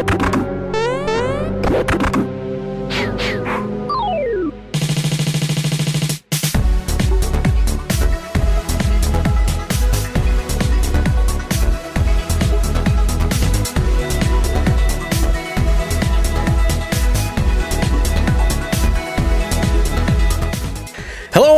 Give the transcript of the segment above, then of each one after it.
Hello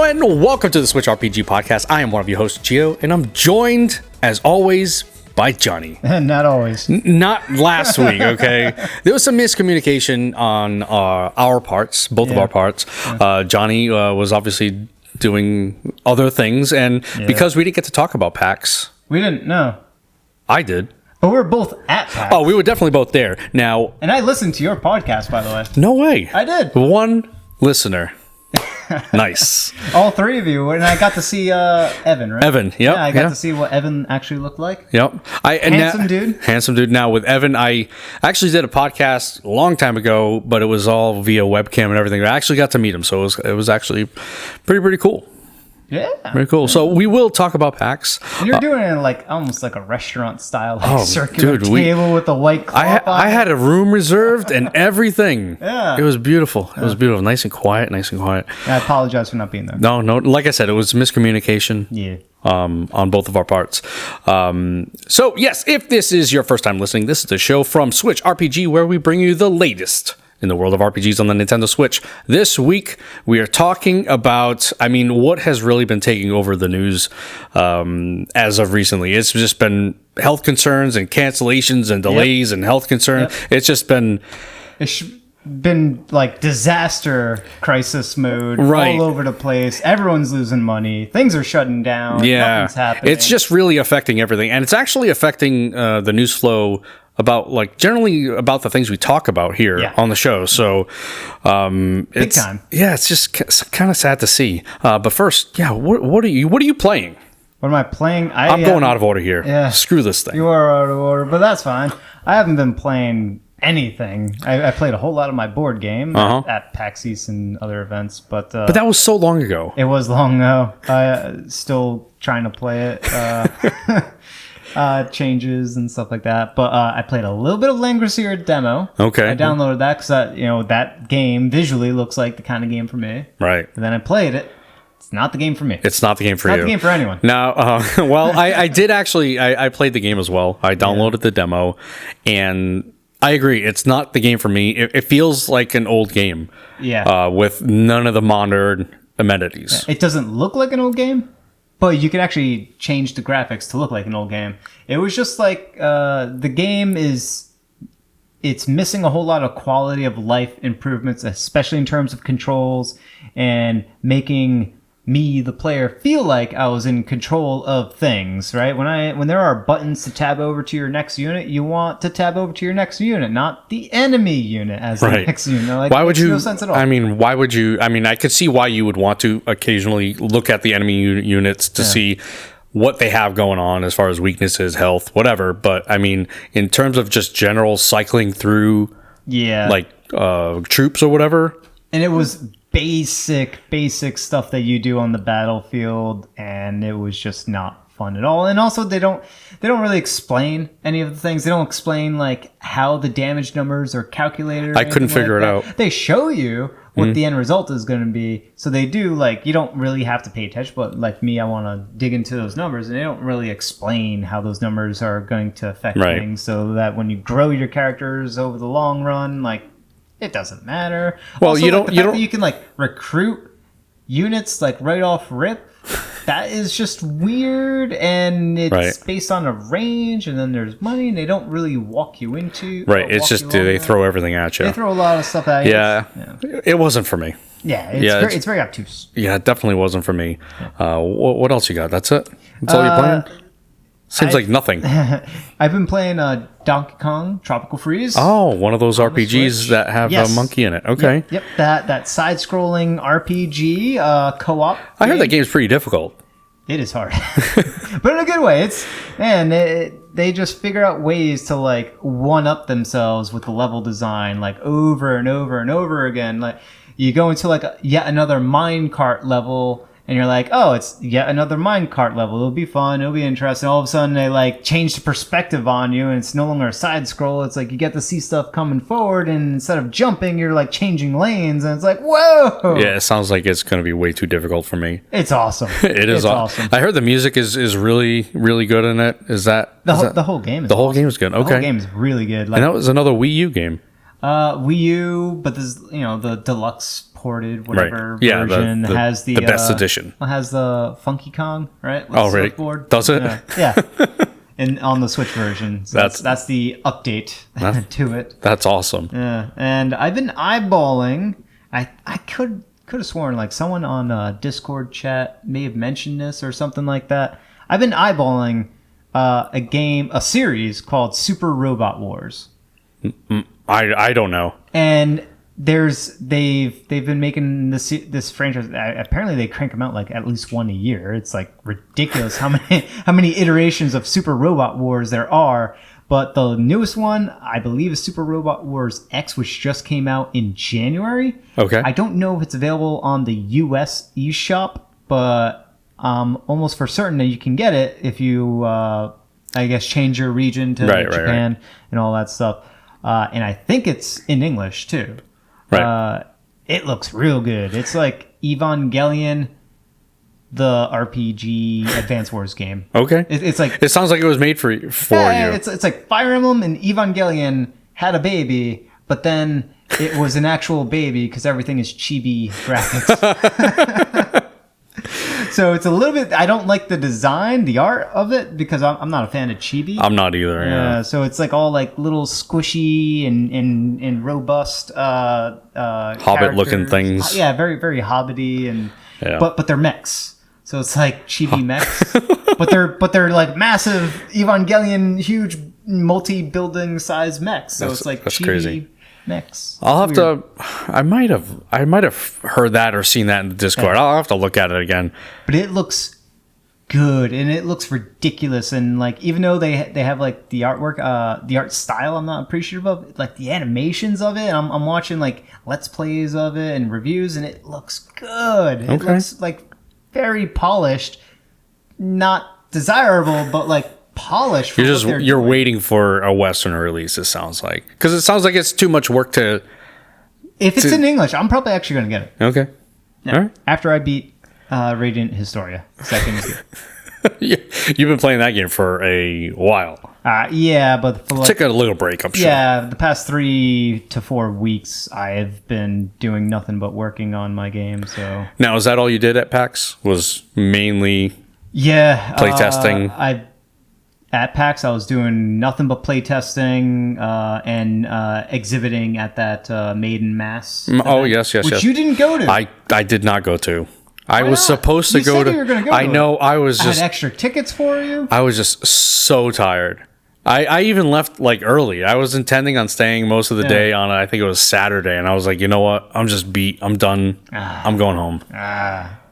and welcome to the Switchrpg podcast. I am one of your hosts, Gio, and I'm joined, as always, by Johnny. Not always. Not last week, okay? There was some miscommunication on our parts, both of our parts. Johnny was obviously doing other things, and because we didn't get to talk about PAX. We didn't, no. I did. But we were both at PAX. Oh, we were definitely both there. Now, and I listened to your podcast, by the way. no way. I did. One listener. Nice. All three of you, and I got to see Evan, right? Evan, yep. Yeah, I got to see what Evan actually looked like. Yep. Handsome dude. Handsome dude. Now, with Evan, I actually did a podcast a long time ago, but it was all via webcam and everything. I actually got to meet him, so it was actually pretty cool. Yeah. Very cool. So we will talk about PAX. And you're doing it like almost like a restaurant style, circular table with a white cloth on I had a room reserved and everything. Yeah. It was beautiful. It was beautiful. Nice and quiet. Yeah, I apologize for not being there. No. Like I said, it was miscommunication. Yeah. On both of our parts. So yes, if this is your first time listening, this is the show from Switchrpg where we bring you the latest in the world of RPGs on the Nintendo Switch. This week, we are talking about, what has really been taking over the news as of recently. It's just been health concerns and cancellations and delays and health concerns. It's just been... It's been like disaster crisis mode right. all over the place. Everyone's losing money. Things are shutting down. Nothing's happening. It's just really affecting everything. And it's actually affecting the news flow about generally about the things we talk about here on the show. So big time. Yeah, it's just kind of sad to see. But first, what are you playing? What am I playing? I'm going out of order here. Yeah. Screw this thing. You are out of order, but that's fine. I haven't been playing anything. I played a whole lot of my board game at PAX East and other events, but that was so long ago. It was long ago. I still trying to play it. Changes and stuff like that, but I played a little bit of Langrisser demo. Okay, I downloaded that because that game visually looks like the kind of game for me. Right. And then I played it. It's not the game for me. It's not the game for you. Not the game for anyone. No. Well, I did actually. I played the game as well. I downloaded the demo, and I agree. It's not the game for me. It feels like an old game. Yeah. With none of the modern amenities. It doesn't look like an old game. But you can actually change the graphics to look like an old game. It was just like the game it's missing a whole lot of quality of life improvements, especially in terms of controls and making me, the player, feel like I was in control of things, right? When there are buttons to tab over to your next unit, you want to tab over to your next unit, not the enemy unit as the next unit. Like, why would you? No sense at all. Why would you? I could see why you would want to occasionally look at the enemy units to see what they have going on as far as weaknesses, health, whatever. But in terms of just general cycling through, troops or whatever, and it was basic stuff that you do on the battlefield, and it was just not fun at all. And also they don't really explain any of the things. They don't explain like how the damage numbers are calculated. I couldn't figure it out. They show you what the end result is going to be. So they do, like, you don't really have to pay attention, but like me, I want to dig into those numbers, and they don't really explain how those numbers are going to affect things, so that when you grow your characters over the long run, like, it doesn't matter. Well, also, you like, don't. You can like recruit units like right off rip. That is just weird, and it's based on a range, and then there's money, and they don't really walk you into. Right, it's just they throw everything at you. They throw a lot of stuff at you. Yeah. It wasn't for me. Yeah, it's very obtuse. Yeah, it definitely wasn't for me. What else you got? That's it? That's all you're playing? Seems like nothing. I've been playing Donkey Kong Tropical Freeze. Oh, one of those RPGs that have a monkey in it. Okay. Yep. That side-scrolling RPG co-op. I heard that game's pretty difficult. It is hard, but in a good way. They just figure out ways to like one up themselves with the level design, like over and over and over again. Like you go into like yet another minecart level, and you're like, oh, it's yet another minecart level. It'll be fun. It'll be interesting. All of a sudden, they like change the perspective on you, and it's no longer a side scroll. It's like you get to see stuff coming forward, and instead of jumping, you're like changing lanes, and it's like, whoa! Yeah, it sounds like it's going to be way too difficult for me. It's awesome. It's awesome. I heard the music is really, really good in it. Is that the whole game? Is the whole awesome. game is good. Okay, the whole game is really good. Like, and that was another Wii U game. Wii U, but this, the deluxe ported whatever version has the best edition. Has the Funky Kong, right? With really? Surfboard. Does it? Yeah. And on the Switch version, so that's the update to it. That's awesome. Yeah, and I've been eyeballing. I could have sworn like someone on Discord chat may have mentioned this or something like that. I've been eyeballing a series called Super Robot Wars. I don't know. And they've been making this franchise. Apparently, they crank them out like at least one a year. It's like ridiculous how many iterations of Super Robot Wars there are. But the newest one, I believe, is Super Robot Wars X, which just came out in January. Okay. I don't know if it's available on the US eShop, but almost for certain that you can get it if you, I guess, change your region to Japan and all that stuff. And I think it's in English too. Right. It looks real good. It's like Evangelion, the RPG Advance Wars game. Okay. It's like, it sounds like it was made for you. It's like Fire Emblem and Evangelion had a baby, but then it was an actual baby because everything is chibi graphics. So it's a little bit. I don't like the design, the art of it, because I'm not a fan of chibi. I'm not either. Yeah. So it's like all like little squishy and robust Hobbit-looking things. Yeah, very very hobbity and but they're mechs. So it's like chibi mechs, but they're like massive Evangelion, huge multi-building size mechs. So it's like chibi crazy mechs. I'll have to. I might have heard that or seen that in the Discord. I'll have to look at it again. But it looks good and it looks ridiculous. And like, even though they have like the artwork, the art style, I'm not appreciative of. Like the animations of it. I'm watching like let's plays of it and reviews, and it looks good. It looks like very polished, not desirable, but like polished. You're waiting for a Western release. It sounds like, because it sounds like it's too much work to. If it's in English, I'm probably actually going to get it. Okay. Yeah. All right. After I beat Radiant Historia, second is good. You've been playing that game for a while. Yeah, but for took a little break, I'm sure. Yeah, the past 3 to 4 weeks, I have been doing nothing but working on my game. So now, is that all you did at PAX? Was mainly playtesting? At PAX, I was doing nothing but playtesting and exhibiting at that Maiden Mass. Oh, yes. Which you didn't go to. I did not go to. I was supposed to go to. You were going to go I know. I had extra tickets for you. I was just so tired. I even left like early. I was intending on staying most of the day on, I think it was Saturday, and I was like, you know what? I'm just beat. I'm done. I'm going home.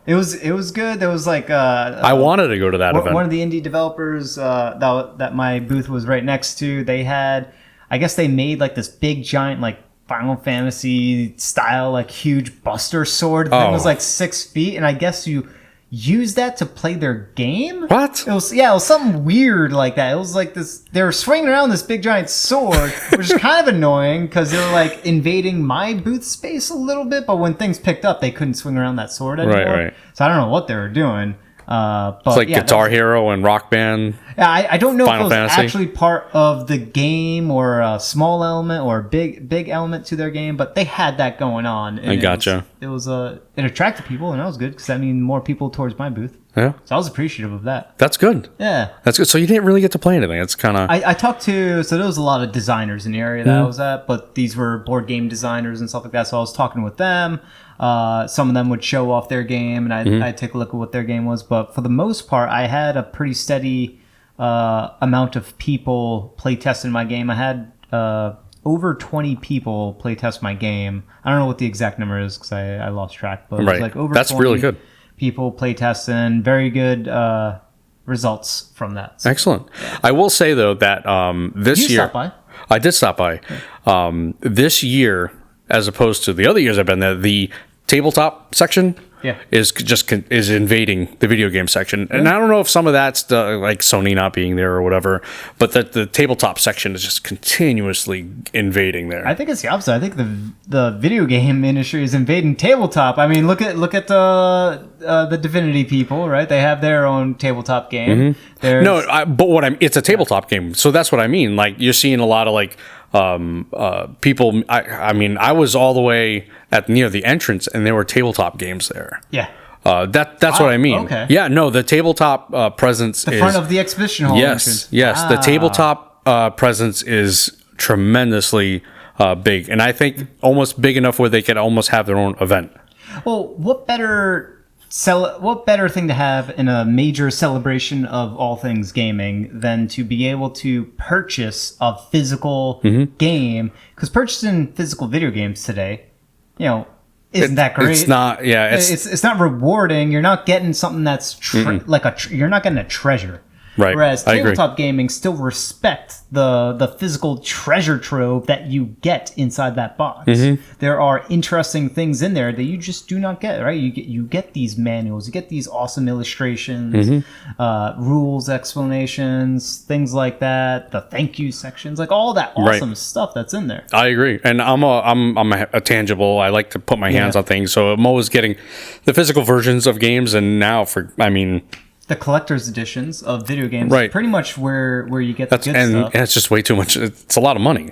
It was good. There was like I wanted to go to that event. One of the indie developers that my booth was right next to, they had, I guess they made like this big giant like Final Fantasy style like huge Buster sword. The thing was like 6 feet, and I guess you use that to play their game. What? It was something weird like that. It was like this. They were swinging around this big giant sword, which is kind of annoying because they were like invading my booth space a little bit. But when things picked up, they couldn't swing around that sword anymore. Right. So I don't know what they were doing. But it's like Guitar Hero and Rock Band. Yeah, I don't know Final if it was Fantasy. actually part of the game or a small element or a big element to their game, but they had that going on. And I gotcha. It attracted people, and that was good because that means more people towards my booth. Yeah. So I was appreciative of that. That's good. Yeah. That's good. So you didn't really get to play anything. It's kind of... I talked to... So there was a lot of designers in the area that I was at, but these were board game designers and stuff like that, so I was talking with them. Some of them would show off their game, and I'd take a look at what their game was. But for the most part, I had a pretty steady amount of people play testing my game. I had over 20 people play test my game. I don't know what the exact number is because I lost track, but it was like over That's 20 really good. people play testing. Very good results from that. So, excellent. Yeah. I will say, though, that this year... Stopped by? I did stop by. Yeah. This year, as opposed to the other years I've been there, the tabletop section Yeah. is invading the video game section. And I don't know if some of that's like Sony not being there or whatever, but that the tabletop section is just continuously invading there. I think it's the opposite. I think the video game industry is invading tabletop. I mean, look at the Divinity people, right? They have their own tabletop game. But it's a tabletop game, so that's what I mean. Like you're seeing a lot of like people. I mean, I was all the way at near the entrance, and there were tabletop games there. Yeah. That's what I mean. Okay. Yeah, no, the tabletop presence The is front of the exhibition hall. yes, the tabletop presence is tremendously big, and I think almost big enough where they could almost have their own event. Well, what better thing to have in a major celebration of all things gaming than to be able to purchase a physical game? Because purchasing physical video games today, isn't that great? It's not. Yeah, it's not rewarding. You're not getting something that's you're not getting a treasure. Right. Whereas tabletop gaming still respects the physical treasure trove that you get inside that box. There are interesting things in there that you just do not get, right? You get these manuals, you get these awesome illustrations, rules, explanations, things like that, the thank you sections, like all that awesome stuff that's in there. I agree. And I'm a tangible. I like to put my hands on things. So I'm always getting the physical versions of games, and now the collector's editions of video games, right? Pretty much where you get the good stuff. And it's just way too much. It's a lot of money.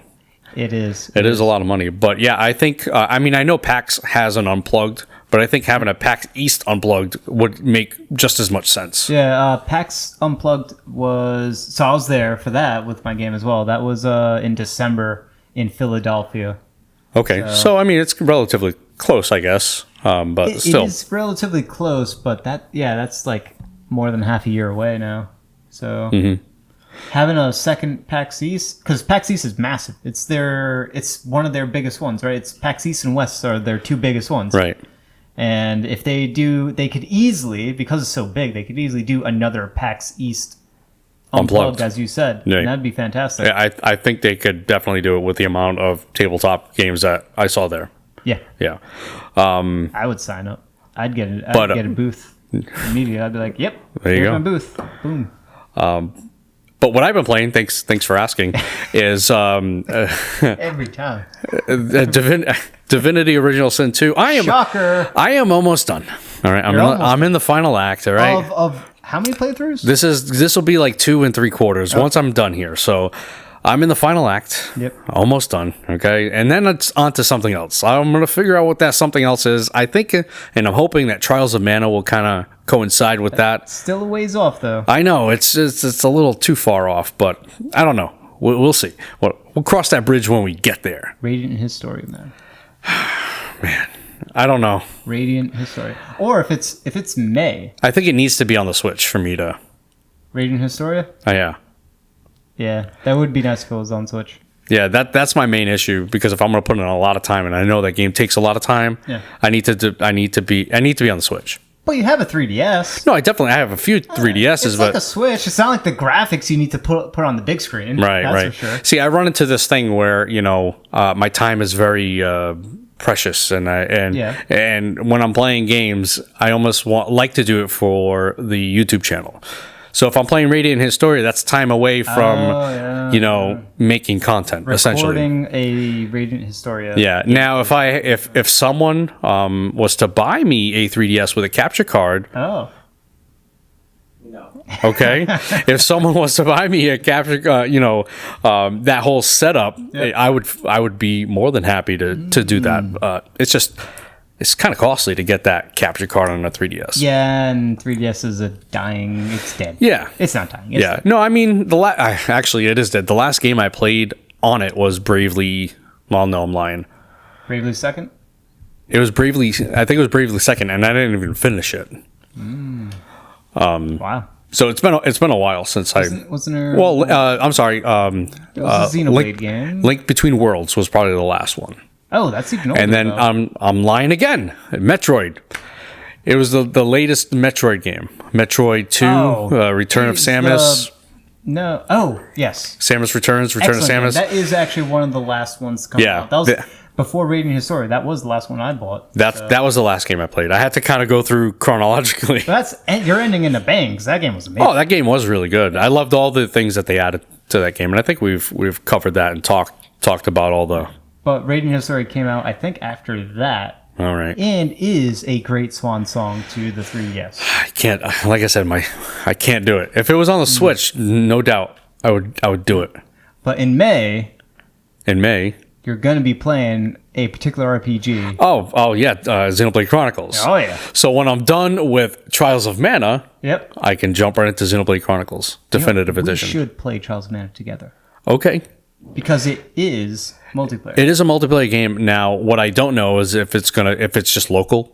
It is. It is a lot of money. But yeah, I think. I know PAX has an Unplugged, but I think having a PAX East Unplugged would make just as much sense. Yeah, PAX Unplugged was. So I was there for that with my game as well. That was in December in Philadelphia. Okay, so it's relatively close, I guess. But still, it is relatively close. But that's like more than half a year away now. So having a second PAX East, because PAX East is massive. It's one of their biggest ones, right? It's PAX East and West are their two biggest ones. Right. And if they could easily, because it's so big, they could easily do another PAX East Unplugged, as you said. Yeah. And that'd be fantastic. Yeah, I think they could definitely do it with the amount of tabletop games that I saw there. Yeah. Yeah. I would sign up. I'd get a booth. Immediately, I'd be like, "Yep, here's my booth." Boom. But what I've been playing, thanks for asking, is every time Divinity Original Sin 2. Shocker! I am almost done. All right, I'm in the final act. All right, of how many playthroughs? This will be like 2 3/4 once I'm done here. So I'm in the final act. Yep. Almost done. Okay. And then it's on to something else. I'm going to figure out what that something else is. I think, and I'm hoping that Trials of Mana will kind of coincide with that. Still a ways off, though. I know. It's a little too far off, but I don't know. We'll see. We'll cross that bridge when we get there. Radiant Historia, man. Man, I don't know. Radiant Historia. Or if it's May. I think it needs to be on the Switch for me to. Radiant Historia? Oh, yeah. Yeah, that would be nice if it was on Switch. Yeah, that's my main issue, because if I'm going to put in a lot of time, and I know that game takes a lot of time, I need to be on the Switch. Well, you have a 3DS. No, I have a few 3DSs, it's but like a Switch. It's not like the graphics you need to put on the big screen. Right, that's right. For sure. See, I run into this thing where my time is very precious, and when I'm playing games, I almost like to do it for the YouTube channel. So if I'm playing Radiant Historia, that's time away from, making content, essentially. Recording a Radiant Historia. Yeah. Now, if someone was to buy me a 3DS with a capture card. Oh. No. Okay. If someone was to buy me a capture, that whole setup, I would be more than happy to do that. It's kind of costly to get that capture card on a 3DS. Yeah, and 3DS is it's dead. Yeah. It's not dying. It's dead. No, I mean, actually, it is dead. The last game I played on it was Bravely, well, no, I'm lying. Bravely Second? I think it was Bravely Second, and I didn't even finish it. Wow. So it's been a while since wasn't there? Well, I'm sorry. It was a Xenoblade game. Link Between Worlds was probably the last one. Oh, that's even older. And then I'm lying again. Metroid. It was the latest Metroid game. Metroid 2, Return of Samus. No. Oh, yes. Samus Returns, Return of Samus. That is actually one of the last ones to come out. That was before Reading His Story, that was the last one I bought. That was the last game I played. I had to kind of go through chronologically. You're ending in a bang, 'cause that game was amazing. Oh, that game was really good. I loved all the things that they added to that game, and I think we've covered that and talked about all the. But Reading His Story came out, I think, after that. All right. And is a great swan song to the 3DS. I can't. Like I said, I can't do it. If it was on the Switch, no doubt I would do it. But in May, you're going to be playing a particular RPG. Oh yeah, Xenoblade Chronicles. Oh yeah. So when I'm done with Trials of Mana, Yep. I can jump right into Xenoblade Chronicles Definitive Edition. We should play Trials of Mana together. Okay. Because it is multiplayer. It is a multiplayer game. Now, what I don't know is if it's just local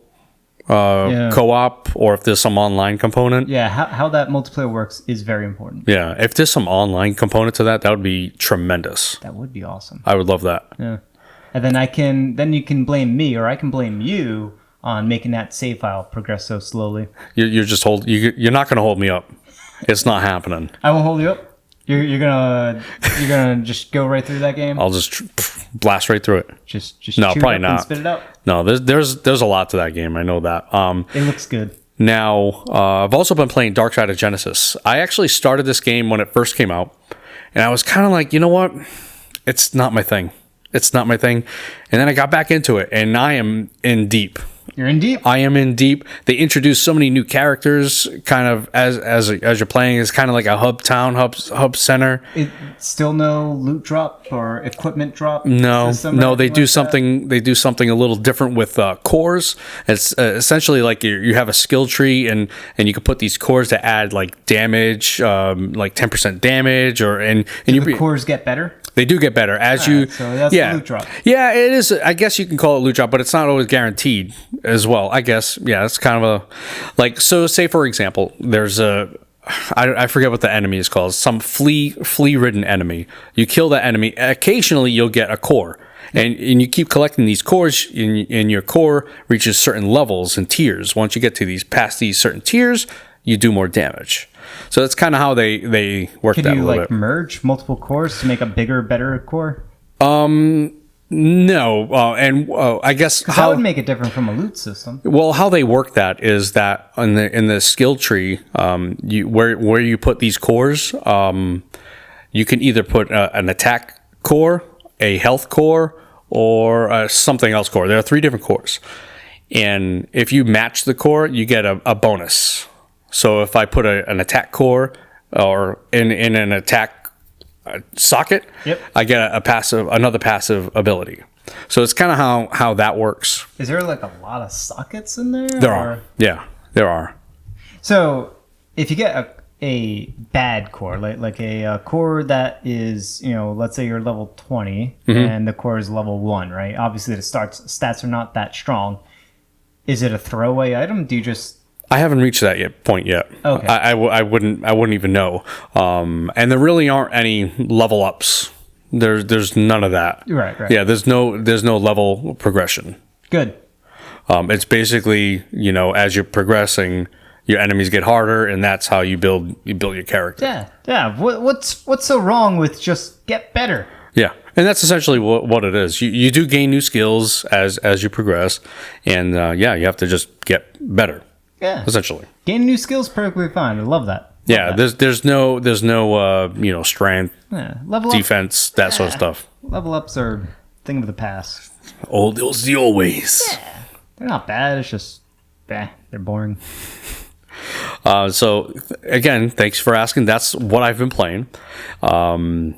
co-op or if there's some online component. Yeah, how that multiplayer works is very important. Yeah, if there's some online component to that would be tremendous. That would be awesome. I would love that. Yeah. And then you can blame me or I can blame you on making that save file progress so slowly. You're not going to hold me up. It's not happening. I won't hold you up. You're gonna just go right through that game. I'll just blast right through it. Just no, chew probably it up not. and spit it out. No, there's a lot to that game. I know that. It looks good. Now, I've also been playing Dark Side of Genesis. I actually started this game when it first came out, and I was kind of like, you know what? It's not my thing. It's not my thing. And then I got back into it, and I am in deep. You're in deep? I am in deep. They introduced so many new characters kind of as you're playing. It's kind of like a hub center. Still no loot drop or equipment drop? No, they do something. They do something a little different with cores. It's essentially like you have a skill tree, and you can put these cores to add like damage, like 10% damage, and the cores get better. They do get better as so that's the loot drop. Yeah, it is. I guess you can call it loot drop, but it's not always guaranteed as well. I guess. Yeah, it's kind of a so. Say for example, there's I forget what the enemy is called. Some flea-ridden enemy. You kill that enemy. Occasionally, you'll get a core. And you keep collecting these cores, and your core reaches certain levels and tiers. Once you get to past these certain tiers, you do more damage. So that's kind of how they work that a little bit. Can you merge multiple cores to make a bigger, better core? No, I guess that would make it different from a loot system. Well, how they work that is that in the skill tree, where you put these cores, you can either put an attack core, a health core, or something else core. There are 3 different cores, and if you match the core, you get a bonus. So if I put an attack core or in an attack socket, yep. I get another passive ability. So it's kind of how that works. Is there like a lot of sockets in there? There are. Yeah, there are. So if you get a bad core, like a core that is, let's say you're level 20 and the core is level 1, right? Obviously the stats are not that strong. Is it a throwaway item? Do you just... I haven't reached that point yet. Okay. I wouldn't even know. And there really aren't any level ups. There's none of that. Right. Yeah, there's no level progression. Good. It's basically, as you're progressing, your enemies get harder, and that's how you build your character. Yeah. What's so wrong with just get better? Yeah, and that's essentially what it is. You do gain new skills as you progress, and you have to just get better. Yeah, essentially. Gaining new skills perfectly fine. I love that. There's no strength, level defense, that sort of stuff. Level ups are a thing of the past. Those the old ways. Yeah, they're not bad. It's just they're boring. So again, thanks for asking. That's what I've been playing. So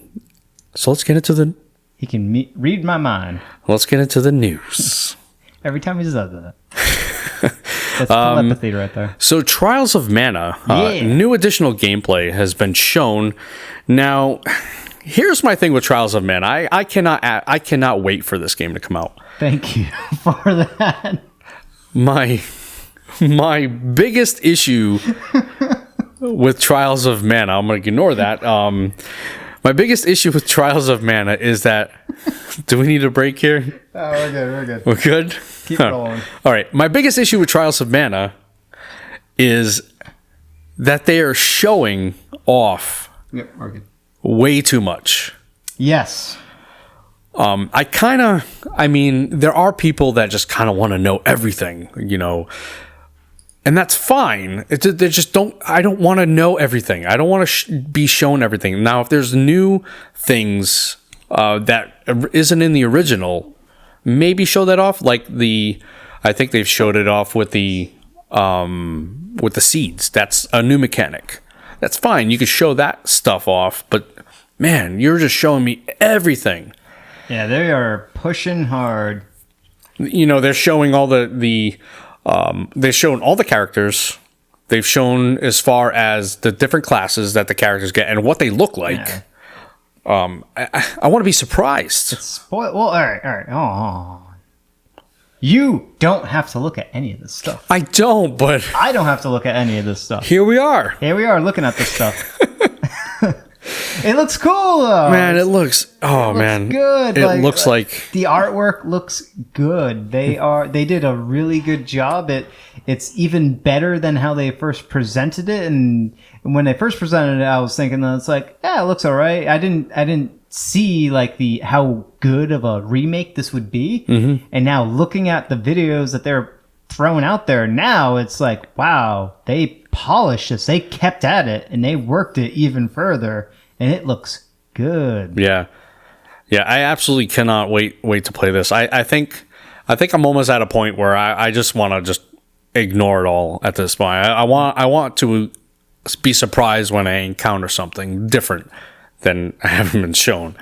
let's get into the. He can read my mind. Let's get into the news. Every time he says that. That's telepathy right there. So Trials of Mana, new additional gameplay has been shown. Now, here's my thing with Trials of Mana. I cannot wait for this game to come out. Thank you for that. My biggest issue with Trials of Mana, I'm going to ignore that. My biggest issue with Trials of Mana is that... Do we need a break here? Oh, we're good. We're good? Keep rolling. All right. My biggest issue with Trials of Mana is that they are showing off we're good. way too much. Yes. There are people that just kind of want to know everything, and that's fine. They just don't. I don't want to know everything. I don't want to be shown everything. Now, if there's new things that isn't in the original, maybe show that off. I think they've showed it off with the seeds. That's a new mechanic. That's fine. You could show that stuff off, but man, you're just showing me everything. Yeah, they are pushing hard. They're showing all they've shown all the characters. They've shown as far as the different classes that the characters get and what they look like. Yeah. I want to be surprised. Well, all right. Oh. You don't have to look at any of this stuff. I don't, but I don't have to look at any of this stuff. Here we are looking at this stuff. It looks cool, though. Man, it looks good. It looks like the artwork looks good. They did a really good job. It's even better than how they first presented it. And when they first presented it, I was thinking that it's like, yeah, it looks all right. I didn't see how good of a remake this would be. Mm-hmm. And now looking at the videos that they're throwing out there now, it's like, wow, they polished this. They kept at it and they worked it even further. And it looks good. Yeah. I absolutely cannot wait to play this. I think I'm almost at a point where I just want to just ignore it all at this point. I want to be surprised when I encounter something different than I haven't been shown.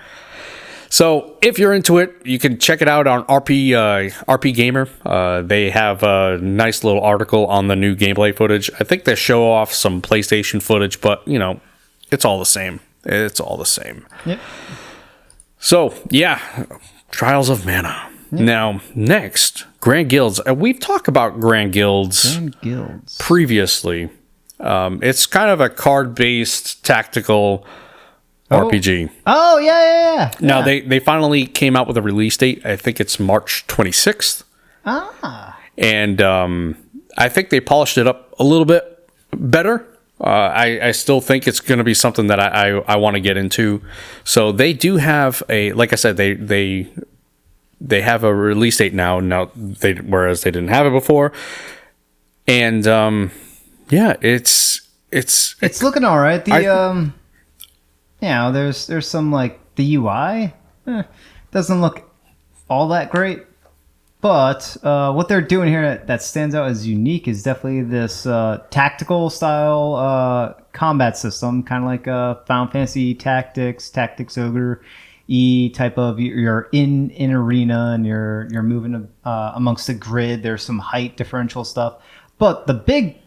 So if you're into it, you can check it out on RP Gamer. They have a nice little article on the new gameplay footage. I think they show off some PlayStation footage, but it's all the same. It's all the same. Yep. So, yeah, Trials of Mana. Yep. Now, next, Grand Guilds. We've talked about Grand Guilds previously. It's kind of a card-based tactical RPG. Oh, yeah. Now, they finally came out with a release date. I think it's March 26th. And I think they polished it up a little bit better. I still think it's going to be something that I want to get into. So they do have like I said, they have a release date now. Whereas they didn't have it before. And yeah, it's looking all right. There's some the UI doesn't look all that great. But what they're doing here that stands out as unique is definitely this tactical style combat system, kind of like Final Fantasy Tactics Ogre type of. You're in arena and you're moving amongst the grid. There's some height differential stuff, but the big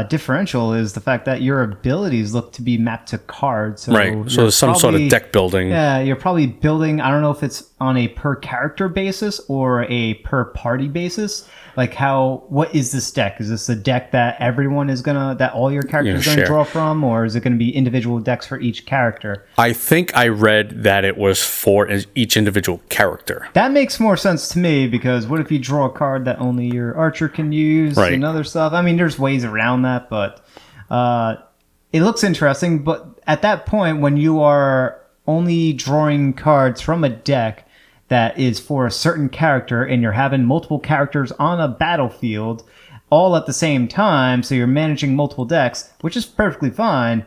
differential is the fact that your abilities look to be mapped to cards. So right. So there's some sort of deck building. Yeah, you're probably building. I don't know if it's on a per character basis or a per party basis. What is this deck? Is this a deck that that all your characters are gonna draw from, or is it gonna be individual decks for each character? I think I read that it was for each individual character. That makes more sense to me, because what if you draw a card that only your archer can use and other stuff? I mean, there's ways around that, but it looks interesting. But at that point, when you are only drawing cards from a deck that is for a certain character, and you're having multiple characters on a battlefield all at the same time, so you're managing multiple decks, which is perfectly fine.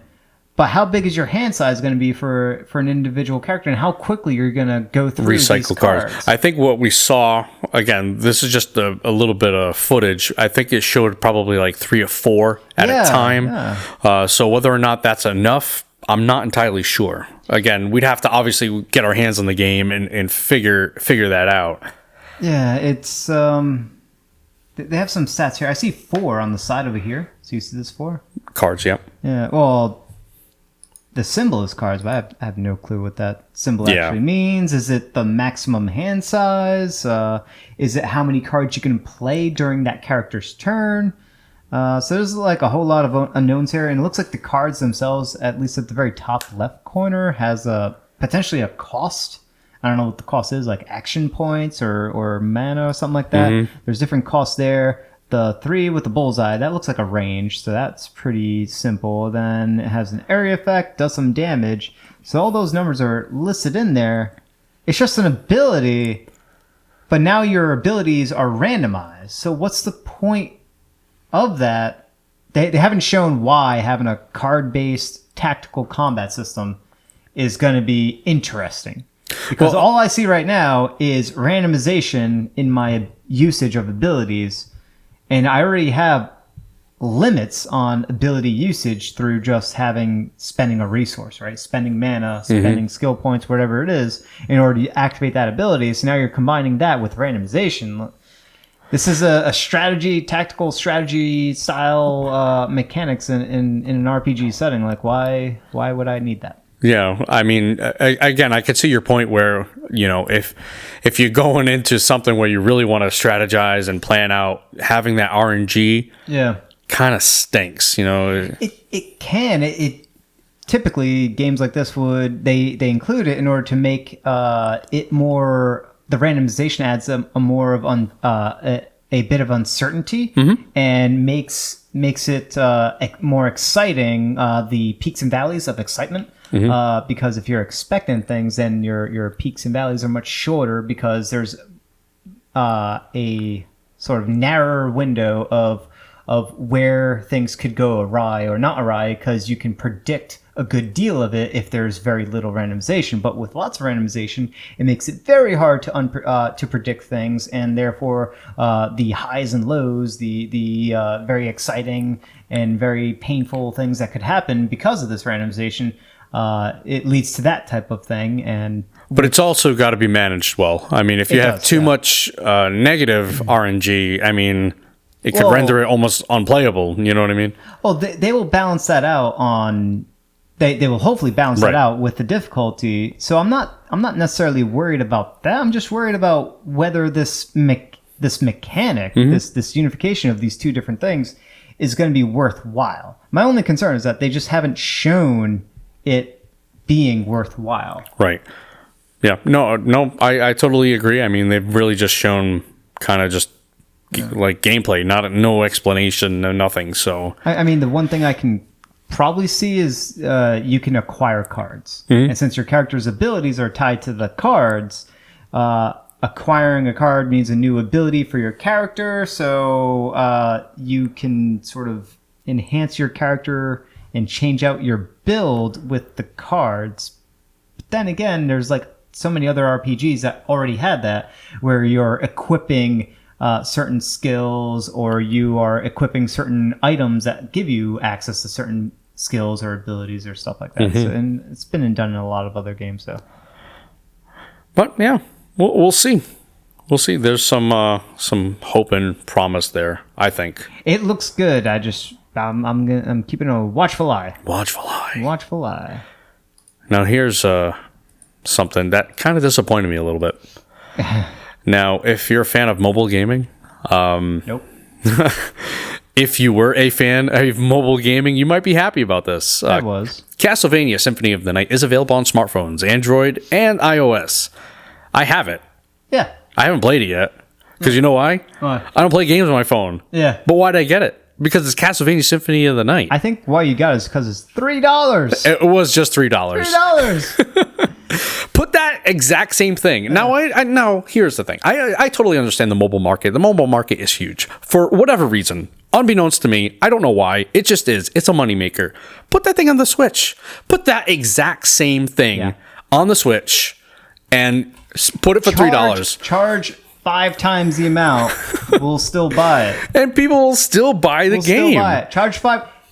But how big is your hand size going to be for an individual character, and how quickly you're going to go through recycle these cards? I think what we saw, again, this is just a little bit of footage. I think it showed probably 3 or 4 at a time. Yeah. So whether or not that's enough, I'm not entirely sure. Again, we'd have to obviously get our hands on the game and figure that out. Yeah, it's they have some stats here. I see 4 on the side over here. So you see this 4? Cards, yeah. Yeah, well, the symbol is cards, but I have no clue what that symbol actually means. Is it the maximum hand size? Is it how many cards you can play during that character's turn? So there's a whole lot of unknowns here, and it looks like the cards themselves, at least at the very top left corner, has potentially a cost. I don't know what the cost is, action points or mana or something like that. Mm-hmm. There's different costs there. The 3 with the bullseye, that looks like a range, so that's pretty simple. Then it has an area effect, does some damage. So all those numbers are listed in there. it's just an ability, but now your abilities are randomized. So what's the point of that? They haven't shown why having a card-based tactical combat system is going to be interesting. Because all I see right now is randomization in my usage of abilities, and I already have limits on ability usage through just spending a resource, right? Spending mana, spending skill points, whatever it is, in order to activate that ability. So now you're combining that with randomization. This is a tactical strategy style mechanics in an RPG setting. Like, why would I need that? Yeah, I mean, again, I could see your point where, if you're going into something where you really want to strategize and plan out, having that RNG kind of stinks, It can. It typically, games like this they include it in order to make it more, the randomization adds a more of a bit of uncertainty and makes it more exciting, the peaks and valleys of excitement. Because if you're expecting things, then your peaks and valleys are much shorter because there's a sort of narrower window of where things could go awry or not awry, because you can predict a good deal of it if there's very little randomization. But with lots of randomization, it makes it very hard to predict things, and therefore the highs and lows, the very exciting and very painful things that could happen because of this randomization. It leads to that type of thing, but it's also got to be managed well. I mean, if you have too much negative RNG, I mean, it could render it almost unplayable. You know what I mean? Well, they will balance that out on. They will hopefully balance that out with the difficulty. So I'm not necessarily worried about that. I'm just worried about whether this mechanic, this unification of these two different things, is going to be worthwhile. My only concern is that they just haven't shown it being worthwhile. Right. Yeah. No, I totally agree. I mean, they've really just shown kind of just like gameplay, no explanation, no nothing. So I mean, the one thing I can probably see is you can acquire cards. And since your character's abilities are tied to the cards, acquiring a card means a new ability for your character. So you can sort of enhance your character and change out your build with the cards. But then again, there's like so many other RPGs that already had that, where you're equipping certain skills, or you are equipping certain items that give you access to certain skills or abilities or stuff like that. So, and it's been done in a lot of other games, though. But yeah, we'll see. We'll see. There's some hope and promise there, I think. It looks good. I'm keeping a watchful eye. Watchful eye. Now here's something that kind of disappointed me a little bit. Now, if you're a fan of mobile gaming, Nope. if you were a fan of mobile gaming, you might be happy about this. I was. Castlevania Symphony of the Night is available on smartphones, Android, and iOS. I have it. Yeah. I haven't played it yet. Because you know why? Why? I don't play games on my phone. Yeah. But why did I get it? Because it's Castlevania Symphony of the Night. I think why you got it is because it's $3. It was just $3. $3. Put that exact same thing. Now, now here's the thing. I totally understand the mobile market. The mobile market is huge. For whatever reason, unbeknownst to me, I don't know why. It just is. It's a moneymaker. Put that thing on the Switch. Put that exact same thing on the Switch and put it for $3. Charge 5 times the amount. We'll still buy it. And people will still buy the game. Still buy it.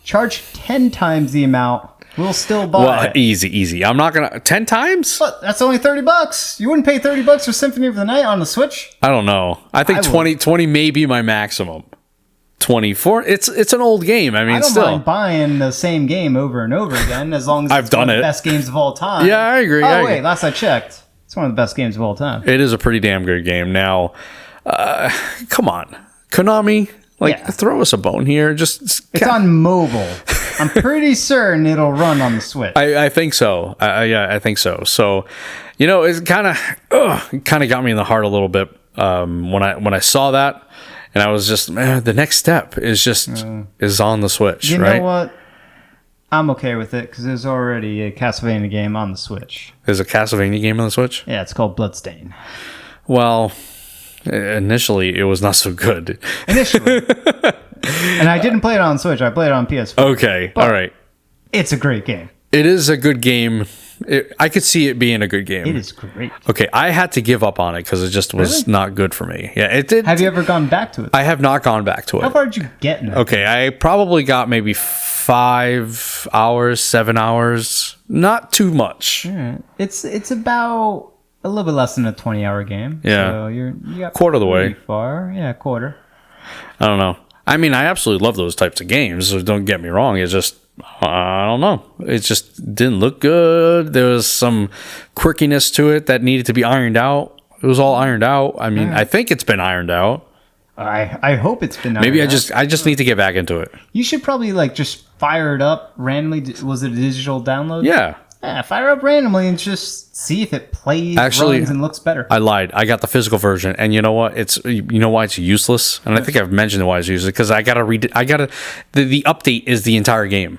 Charge 10 times the amount. We'll still buy it. Easy. I'm not gonna 10 times. But that's only $30. You wouldn't pay $30 for Symphony of the Night on the Switch? I don't know. I think 20 may be my maximum. 24. It's an old game. I mean, I don't mind buying the same game over and over again, as long as I've done one of it. the best games of all time. Yeah, I agree. Wait, last I checked, it's one of the best games of all time. It is a pretty damn good game. Now, come on, Konami, throw us a bone here. It's on mobile. I'm pretty certain it'll run on the Switch. I think so. I think so. So, it's kind of got me in the heart a little bit when I saw that, and I was just, man, the next step is on the Switch. You right? know what? I'm okay with it because there's already a Castlevania game on the Switch. There's a Castlevania game on the Switch? Yeah, it's called Bloodstain. Well, initially it was not so good. Initially. And I didn't play it on Switch. I played it on PS4. Okay, all right. It's a great game. It is a good game. I could see it being a good game. It is great. Okay, I had to give up on it because it just was not good for me. Yeah, it did. Have you ever gone back to it? I have not gone back to it. How far did you get in it? Okay, I probably got maybe 5 hours, 7 hours. Not too much. Right. It's about a little bit less than a 20-hour game. Yeah. So you got quarter of the way. Far. Yeah, quarter. I don't know. I mean, I absolutely love those types of games, so don't get me wrong. It's just, I don't know. It just didn't look good. There was some quirkiness to it that needed to be ironed out. It was all ironed out. I mean, I think it's been ironed out. I hope it's been ironed Maybe out. I just need to get back into it. You should probably just fire it up randomly. Was it a digital download? Yeah. Yeah, fire up randomly and just see if it plays, Actually, runs, and looks better. I lied. I got the physical version, and you know what? You know why it's useless? And I think I've mentioned why it's useless because I gotta read. The update is the entire game.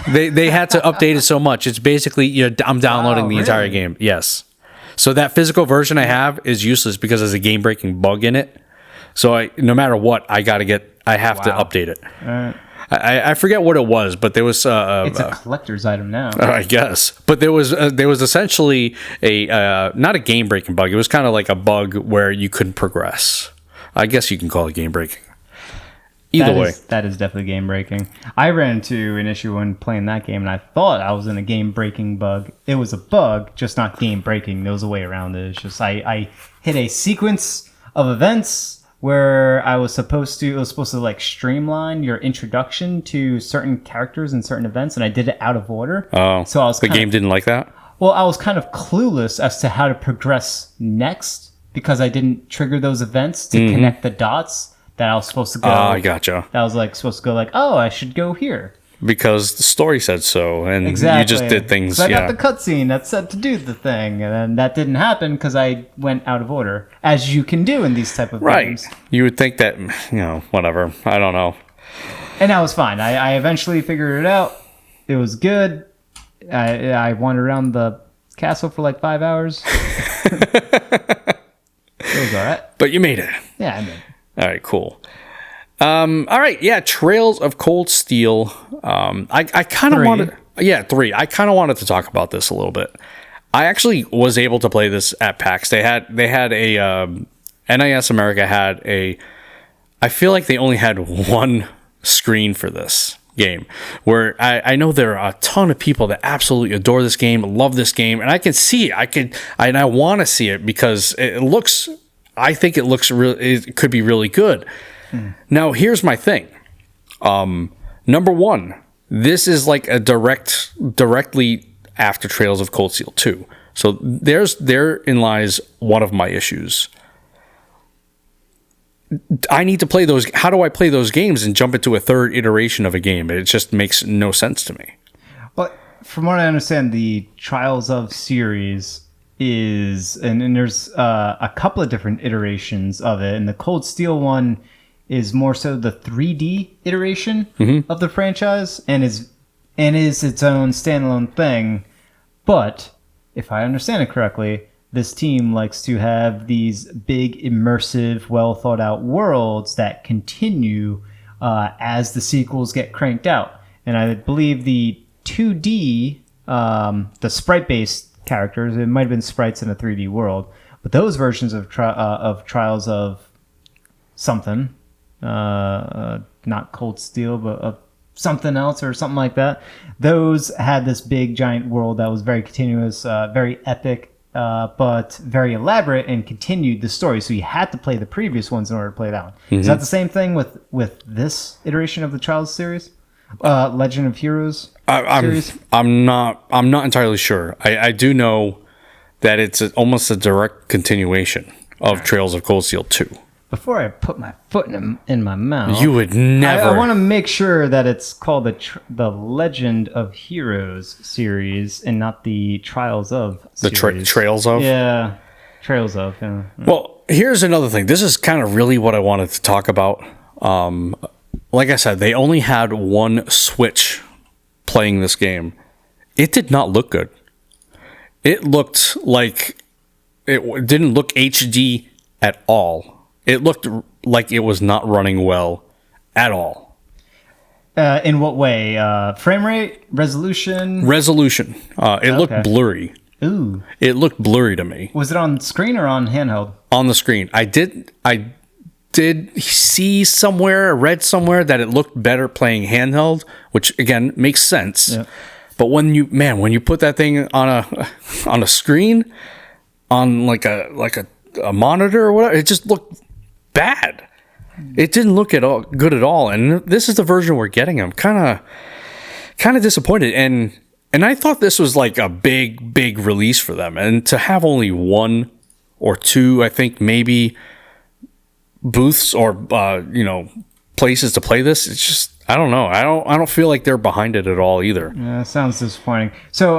They had to update it so much. It's basically I'm downloading the entire game. Yes. So that physical version I have is useless because there's a game breaking bug in it. So no matter what, I have to update it. I forget what it was, but there was it's a collector's item now. I guess, but there was essentially a not a game breaking bug. It was kind of like a bug where you couldn't progress. I guess you can call it game breaking. Either way, that is definitely game breaking. I ran into an issue when playing that game, and I thought I was in a game breaking bug. It was a bug, just not game breaking. There was a way around it. It's just I hit a sequence of events where it was supposed to like streamline your introduction to certain characters and certain events, and I did it out of order. Oh, so the game didn't like that? Well, I was kind of clueless as to how to progress next because I didn't trigger those events to connect the dots that I was supposed to go. Oh, I gotcha. That was supposed to go oh, I should go here. Because the story said so, and exactly. You just did things. So I got the cutscene that said to do the thing, and then that didn't happen because I went out of order, as you can do in these type of games. Right. You would think that, whatever. I don't know. And that was fine. I eventually figured it out. It was good. I wandered around the castle for 5 hours. It was all right. But you made it. Yeah, I made it. All right, cool. All right, yeah, Trails of Cold Steel. I kind of wanted, 3. I kind of wanted to talk about this a little bit. I actually was able to play this at PAX. They had a NIS America had a. I feel like they only had one screen for this game. Where I know there are a ton of people that absolutely adore this game, love this game, and I can see it. I want to see it because it looks. I think it looks really. It could be really good. Now, here's my thing. Number one, this is a directly after Trails of Cold Steel 2. So therein lies one of my issues. I need to play those. How do I play those games and jump into a third iteration of a game? It just makes no sense to me. But from what I understand, the Trials of series is, and there's a couple of different iterations of it, and the Cold Steel one is more so the 3D iteration of the franchise and is its own standalone thing. But if I understand it correctly, this team likes to have these big, immersive, well thought out worlds that continue as the sequels get cranked out. And I believe the 2D, the sprite based characters, it might have been sprites in a 3D world, but those versions of Trials of something, not Cold Steel, but of something else or something like that, those had this big giant world that was very continuous, very epic, but very elaborate, and continued the story. So you had to play the previous ones in order to play that one. Is that the same thing with this iteration of the Trials series, Legend of Heroes series? I'm not entirely sure. I do know that it's almost a direct continuation of Trails of Cold Steel 2. Before I put my foot in my mouth, you would never. I want to make sure that it's called the Legend of Heroes series and not the Trials of series. The Trails of? Yeah, Trails of. Yeah. Well, here's another thing. This is kind of really what I wanted to talk about. Like I said, they only had one Switch playing this game. It did not look good. It looked like it didn't look HD at all. It looked like it was not running well at all. In what way? Frame rate? Resolution? Resolution. It looked blurry. Ooh. It looked blurry to me. Was it on screen or on handheld? On the screen. I did see somewhere, read somewhere that it looked better playing handheld, which again makes sense. Yeah. But when you put that thing on a screen, on like a monitor or whatever, it just looked bad. It didn't look at all good at all. And this is the version we're getting. I'm kind of disappointed. And I thought this was like a big release for them. And to have only one or two, I think maybe booths or places to play this, it's just, I don't know. I don't feel like they're behind it at all either. Yeah, sounds disappointing. So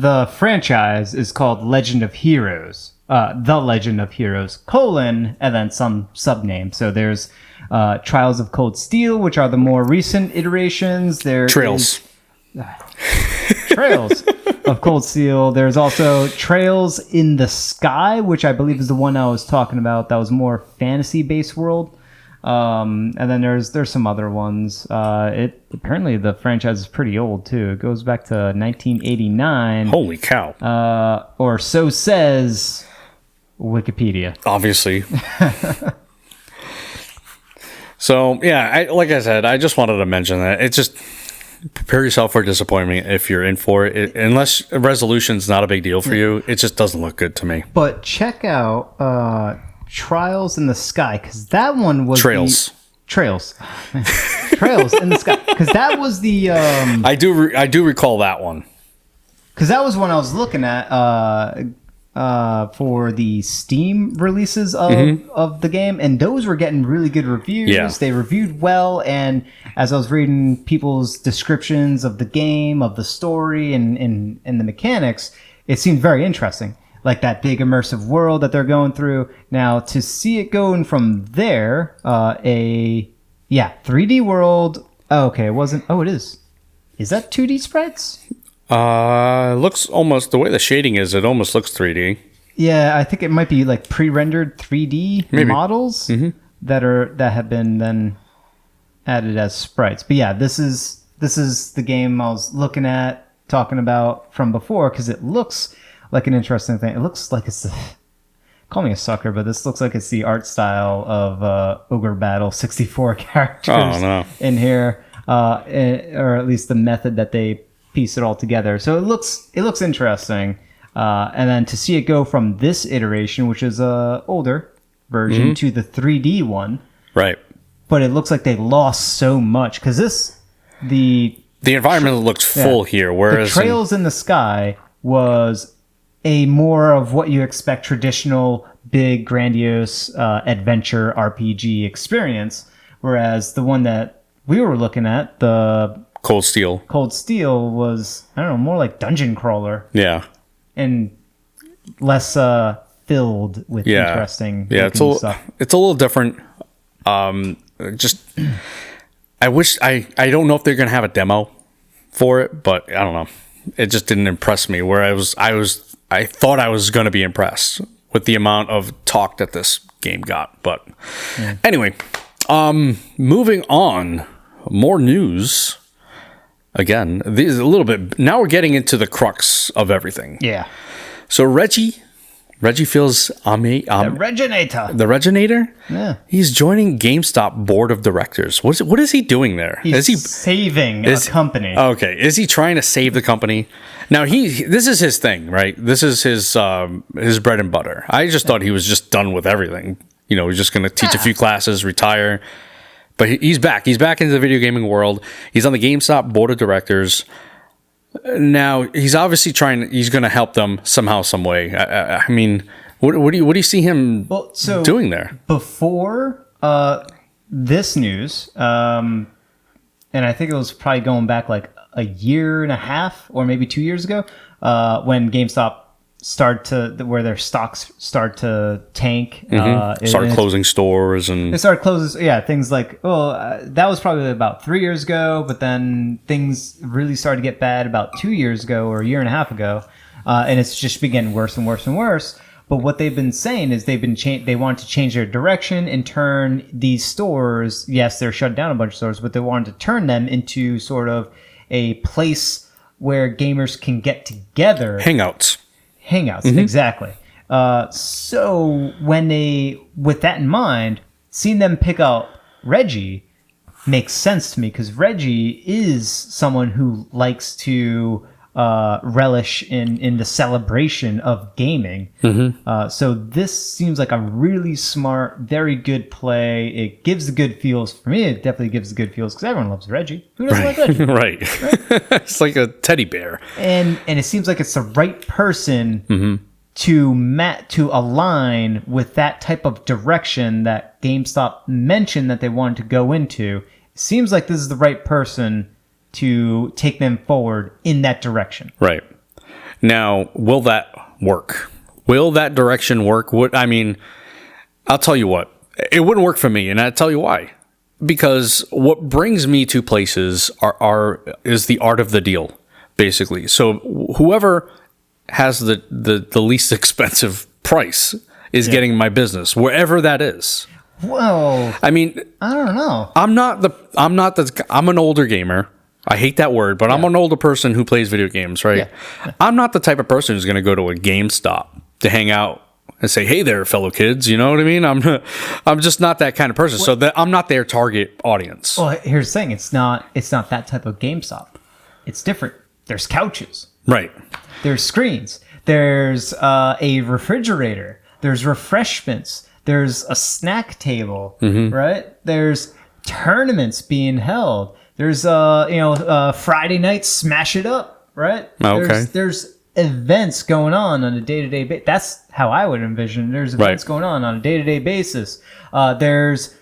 the franchise is called Legend of Heroes. The Legend of Heroes, and then some sub-name. So there's Trials of Cold Steel, which are the more recent iterations. There Trails of Cold Steel. There's also Trails in the Sky, which I believe is the one I was talking about. That was more fantasy-based world. And then there's some other ones. Apparently the franchise is pretty old too. It goes back to 1989. Holy cow! Or so says Wikipedia. Obviously. So yeah, like I said, I just wanted to mention that. It just prepare yourself for disappointment if you're in for it. Unless resolution's not a big deal for you, it just doesn't look good to me. But check out Trials in the Sky, because that one was Trails in the Sky, because that was the I do recall that one, because that was one I was looking at for the Steam releases of the game, and those were getting really good reviews. Yeah. They reviewed well, and as I was reading people's descriptions of the game, of the story, and the mechanics, it seemed very interesting. Like that big immersive world that they're going through. Now, to see it going from there, 3D world. Oh, okay, it wasn't. Oh, it is. Is that 2D sprites? Looks almost, the way the shading is, it almost looks 3D. Yeah, I think it might be like pre-rendered 3D models that have been then added as sprites. But yeah, this is the game I was talking about from before, because it looks like an interesting thing. It looks like it's call me a sucker, but this looks like it's the art style of Ogre Battle 64 characters in here, or at least the method that they piece it all together. So it looks interesting, and then to see it go from this iteration, which is a older version, to the 3D one, right? But it looks like they lost so much, because the environment looks full here, whereas the Trails in the Sky was a more of what you expect traditional big grandiose adventure RPG experience, whereas the one that we were looking at, the Cold Steel was, I don't know, more like dungeon crawler. Yeah. And less filled with interesting stuff. It's a little different. Just I wish I don't know if they're going to have a demo for it, but I don't know. It just didn't impress me, where I thought I was going to be impressed with the amount of talk that this game got. But anyway, moving on, more news. Again, this is a little bit. Now we're getting into the crux of everything. Yeah. So Reggie feels the Reginator. Yeah. He's joining GameStop board of directors. What is he doing there? Is he saving a company? Okay. Is he trying to save the company? Now this is his thing, right? This is his bread and butter. I just thought he was just done with everything. He's just going to teach a few classes, retire. But he's back. He's back into the video gaming world. He's on the GameStop board of directors. Now, he's obviously he's going to help them somehow, some way. I mean, what do you see him doing there? Before this news, and I think it was probably going back like a year and a half or maybe 2 years ago, when GameStop where their stocks start to tank. Start closing stores and they started closing. Yeah, things like that was probably about 3 years ago, but then things really started to get bad about 2 years ago or a year and a half ago, and it's just been getting worse and worse and worse. But what they've been saying is they want to change their direction and turn these stores. Yes, they're shut down a bunch of stores, but they wanted to turn them into sort of a place where gamers can get together. Hangouts, exactly. So with that in mind, seeing them pick out Reggie makes sense to me, because Reggie is someone who likes to relish in the celebration of gaming. So this seems like a really smart, very good play. It gives the good feels. For me, it definitely gives the good feels, because everyone loves Reggie. Who doesn't like Reggie? Right. It's like a teddy bear. And it seems like it's the right person to align with that type of direction that GameStop mentioned that they wanted to go into. It seems like this is the right person to take them forward in that direction. Right. Now, will that work? Will that direction work? I'll tell you what. It wouldn't work for me, and I'll tell you why. Because what brings me to places is the art of the deal, basically. So whoever has the least expensive price is getting my business, wherever that is. Well, I don't know. I'm an older gamer. I hate that word, but I'm an older person who plays video games, right? Yeah. I'm not the type of person who's going to go to a GameStop to hang out and say, "Hey there, fellow kids." You know what I mean? I'm just not that kind of person. So that I'm not their target audience. Well, here's the thing: it's not that type of GameStop. It's different. There's couches, right? There's screens. There's a refrigerator. There's refreshments. There's a snack table, right? There's tournaments being held. There's Friday night Smash It Up, right? Okay. There's events going on a day-to-day basis. That's how I would envision. There's events going on a day-to-day basis. There's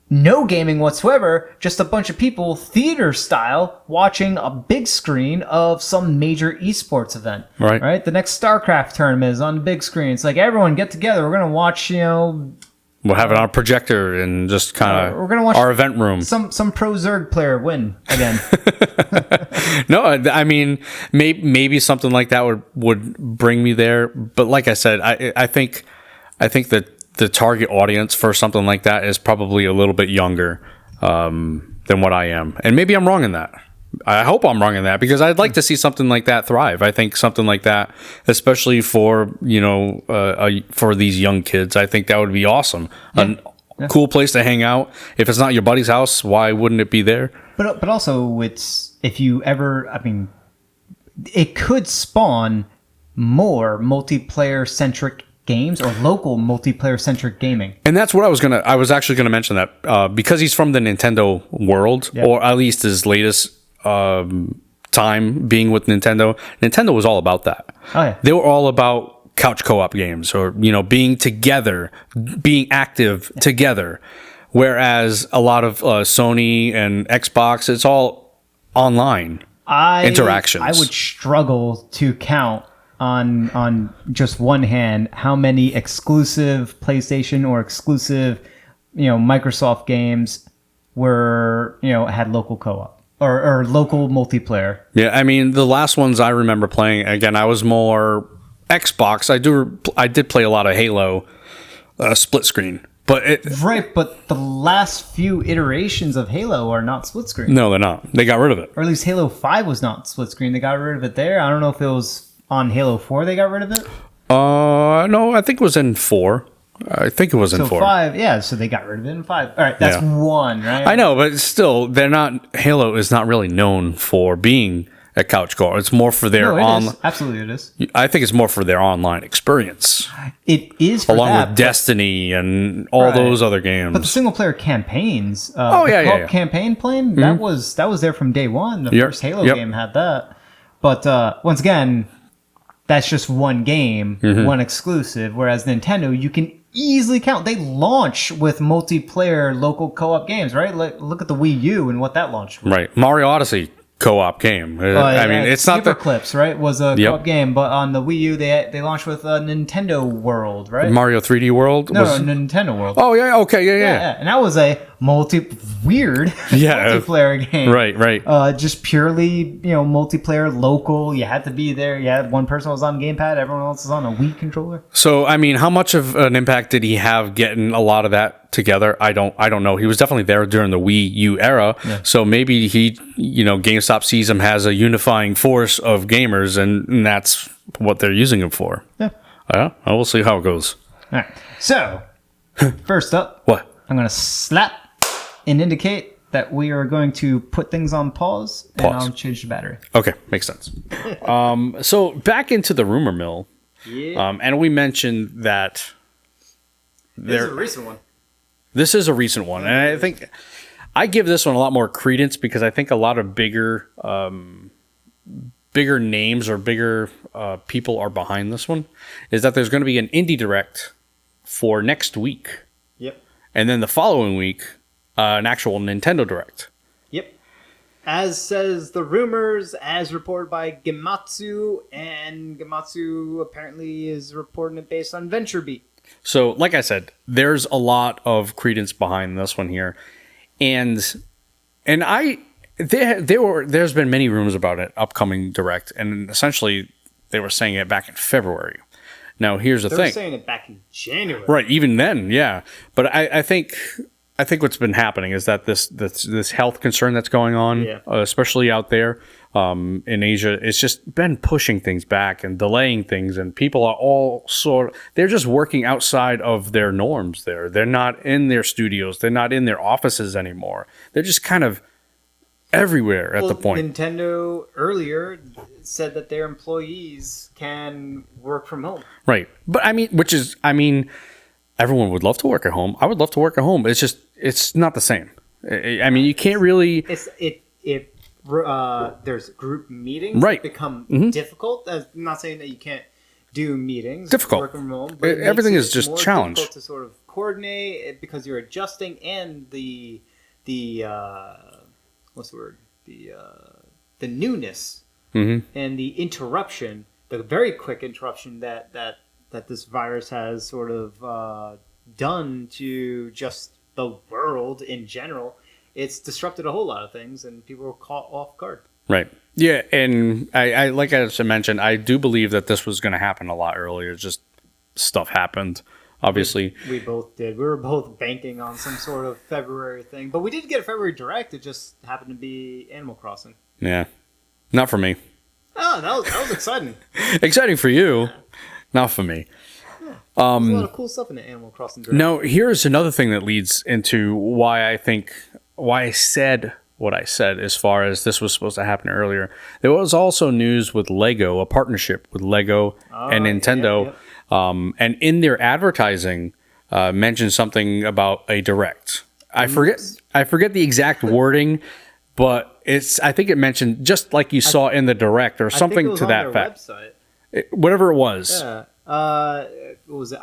no gaming whatsoever, just a bunch of people, theater style, watching a big screen of some major esports event. Right? The next StarCraft tournament is on the big screen. It's like, everyone get together. We're going to watch, we'll have it on a projector and just kind of we're gonna watch our event room. Some pro Zerg player win again. No, maybe something like that would bring me there. But like I said, I think that the target audience for something like that is probably a little bit younger than what I am, and maybe I'm wrong in that. I hope I'm wrong in that, because I'd like to see something like that thrive. I think something like that, especially for for these young kids, I think that would be awesome. Yeah. A cool place to hang out. If it's not your buddy's house, why wouldn't it be there? But also, if you ever, it could spawn more multiplayer centric games or local multiplayer centric gaming. And that's what I was actually gonna mention that because he's from the Nintendo world, or at least his latest time being with Nintendo was all about that. Oh, yeah. They were all about couch co-op games, or being together, being active together, whereas a lot of Sony and Xbox, it's all online interactions. I would struggle to count on just one hand how many exclusive PlayStation or exclusive Microsoft games were had local co-op. Or local multiplayer. Yeah, the last ones I remember playing, again, I was more Xbox. I did play a lot of Halo split screen, but but the last few iterations of Halo are not split screen. No, they're not. They got rid of it. Or at least Halo 5 was not split screen. They got rid of it there. I don't know if it was on Halo 4 they got rid of it. No, I think it was in 4. I think it was in 4. 5, yeah, so they got rid of it in 5. All right, that's 1, right? I know, but still, Halo is not really known for being a couch co-op. It's more for their online. Absolutely, it is. I think it's more for their online experience. It is for along with Destiny and all those other games. But the single player campaigns, campaign playing, that was there from day one. The first Halo game had that. But once again, that's just one game, one exclusive. Whereas Nintendo, you can easily count. They launch with multiplayer local co-op games, right? Look at the Wii U and what that launched with. Right. Mario Odyssey co-op game. I mean, it's not Super Clips, right? Was a Yep. co-op game, but on the Wii U they launched with Nintendo World, right? Mario 3D World. No, Nintendo World. Oh yeah, okay, yeah. And that was a weird multiplayer game. Right. Just purely, multiplayer, local. You had to be there. You had one person was on gamepad, everyone else was on a Wii controller. So, I mean, how much of an impact did he have getting a lot of that together? I don't know. He was definitely there during the Wii U era. Yeah. So maybe he, GameStop sees him as a unifying force of gamers, and that's what they're using him for. Yeah. We'll see how it goes. All right. So, first up, what? I'm going to slap and indicate that we are going to put things on pause. And I'll change the battery. Okay, makes sense. So back into the rumor mill. Yeah. And we mentioned that this is a recent one. This is a recent one. And I think I give this one a lot more credence because I think a lot of bigger names or bigger people are behind this one. Is that there's going to be an indie direct for next week. Yep. And then the following week, an actual Nintendo Direct. Yep. As says the rumors, as reported by Gematsu, and Gematsu apparently is reporting it based on VentureBeat. So, like I said, there's a lot of credence behind this one here, and there's been many rumors about it upcoming Direct, and essentially they were saying it back in February. Now, here's the thing. They were saying it back in January. Right, even then, yeah. But I think what's been happening is that this health concern that's going on, especially out there in Asia, it's just been pushing things back and delaying things, and people are all they're just working outside of their norms there. They're not in their studios. They're not in their offices anymore. They're just kind of everywhere at the point. Nintendo earlier said that their employees can work from home. Right. But everyone would love to work at home. I would love to work at home. It's not the same. I mean, you can't really. If there's group meetings that become difficult. I'm not saying that you can't do meetings. Difficult. Work from home, but everything is just challenged. Difficult to sort of coordinate because you're adjusting, and the what's the word? The newness and the interruption, the very quick interruption that this virus has sort of done to just the world in general. It's disrupted a whole lot of things, and people were caught off guard. Right. Yeah, and I like I mentioned, I do believe that this was going to happen a lot earlier. Just stuff happened, obviously. We both did. We were both banking on some sort of February thing. But we did get a February Direct. It just happened to be Animal Crossing. Yeah. Not for me. Oh, that was exciting. Exciting for you. Not for me. Yeah. There's a lot of cool stuff in the Animal Crossing Direct. Now, here's another thing that leads into why I said what I said as far as this was supposed to happen earlier. There was also news with Lego, a partnership with Lego and Nintendo. Yeah. And in their advertising, mentioned something about a Direct. I forget the exact wording, but I think it mentioned just like you saw in the Direct or something to that fact. Website. Whatever it was. Yeah. What was it?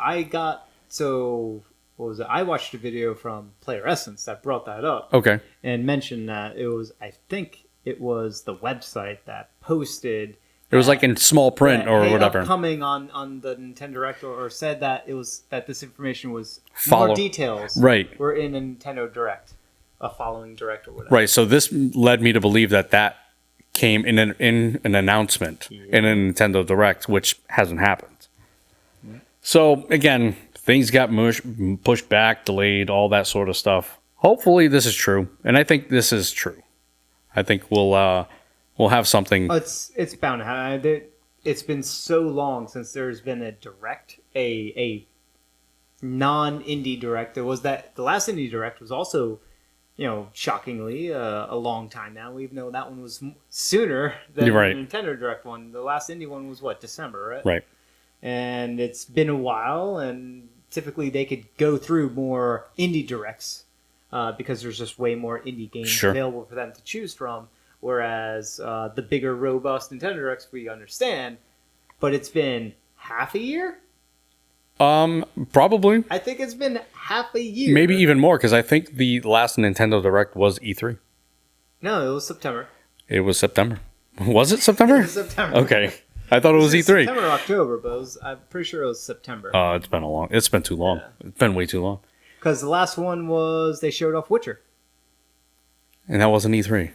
What was it? I watched a video from Player Essence that brought that up. Okay. And mentioned that I think it was the website that posted. It was like in small print or whatever. Upcoming on the Nintendo Direct or said that that this information was more details. Right. Were in a Nintendo Direct, a following Direct or whatever. Right. So this led me to believe that came in an announcement in a Nintendo Direct, which hasn't happened. Yeah. So again, things got pushed back, delayed, all that sort of stuff. Hopefully this is true, and I think this is true. I think we'll have something. It's bound to happen. It's been so long since there's been a Direct, a non-indie Direct. There was the last indie Direct was also, shockingly, a long time now. Even though that one was sooner than the Nintendo Direct one. The last indie one was December, right? Right. And it's been a while, and typically they could go through more indie Directs because there's just way more indie games available for them to choose from. Whereas the bigger, robust Nintendo Directs, we understand, but it's been half a year? Probably. I think it's been half a year. Maybe even more, because I think the last Nintendo Direct was E3. No, it was September. It was September. Was it September? It was September. Okay. I thought it was E3. September or October, but I'm pretty sure it was September. It's been too long. Yeah. It's been way too long. Because the last one was they showed off Witcher. And that wasn't E3.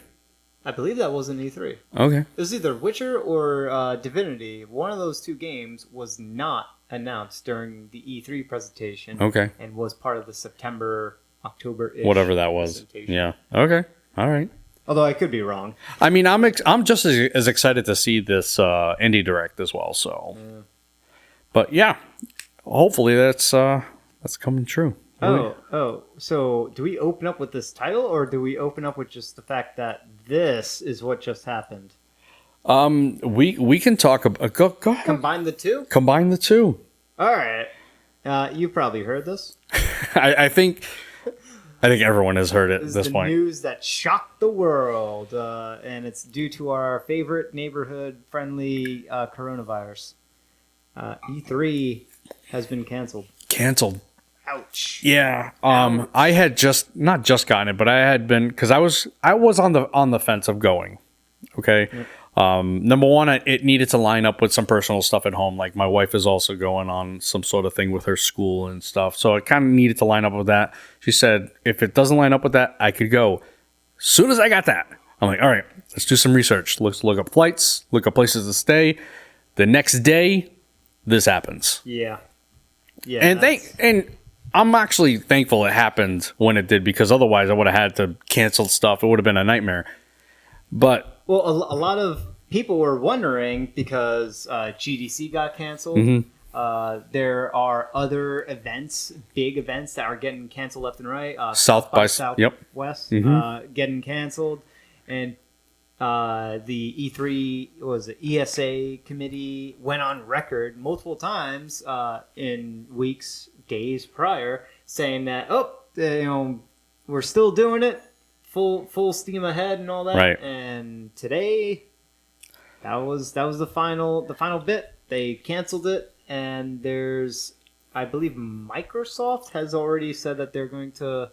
I believe that was an E3. Okay. It was either Witcher or Divinity. One of those two games was not announced during the E3 presentation. Okay. And was part of the September, October-ish Whatever that was. Yeah. Okay. All right. Although I could be wrong. I mean, I'm just as excited to see this indie direct as well. So, but yeah, hopefully that's coming true. So do we open up with this title, or do we open up with just the fact that this is what just happened? We can talk about go ahead. Combine the two. Combine the two. All right. You probably heard this. I think everyone has heard it at this point. News that shocked the world, and it's due to our favorite neighborhood-friendly coronavirus. E3 has been canceled. Canceled. Ouch. Yeah. I had not just gotten it, but I had been, because I was on the fence of going. Okay. Yep. Number one, it needed to line up with some personal stuff at home. Like my wife is also going on some sort of thing with her school and stuff. So it kind of needed to line up with that. She said, if it doesn't line up with that, I could go. As soon as I got that, I'm like, all right, let's do some research. Let's look up flights, look up places to stay. The next day, this happens. Yeah. Yeah. And I'm actually thankful it happened when it did, because otherwise I would have had to cancel stuff. It would have been a nightmare. But well, a lot of people were wondering because GDC got canceled. Mm-hmm. There are other events, big events that are getting canceled left and right. South by Southwest getting canceled, and the E3 ESA committee went on record multiple times in weeks, days prior, saying that we're still doing it. Full steam ahead and all that. Right. And today, that was the final bit. They canceled it, and I believe Microsoft has already said that they're going to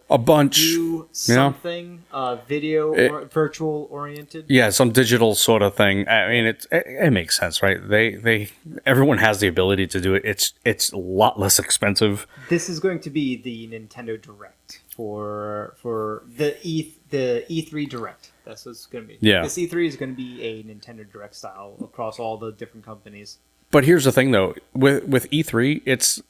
do something video or virtual oriented. Yeah, some digital sort of thing. I mean, it makes sense, right? Everyone has the ability to do it. It's a lot less expensive. This is going to be the Nintendo Direct for the E3 Direct. That's what it's going to be. Yeah. This E3 is going to be a Nintendo Direct style across all the different companies. But here's the thing, though. With E3, it's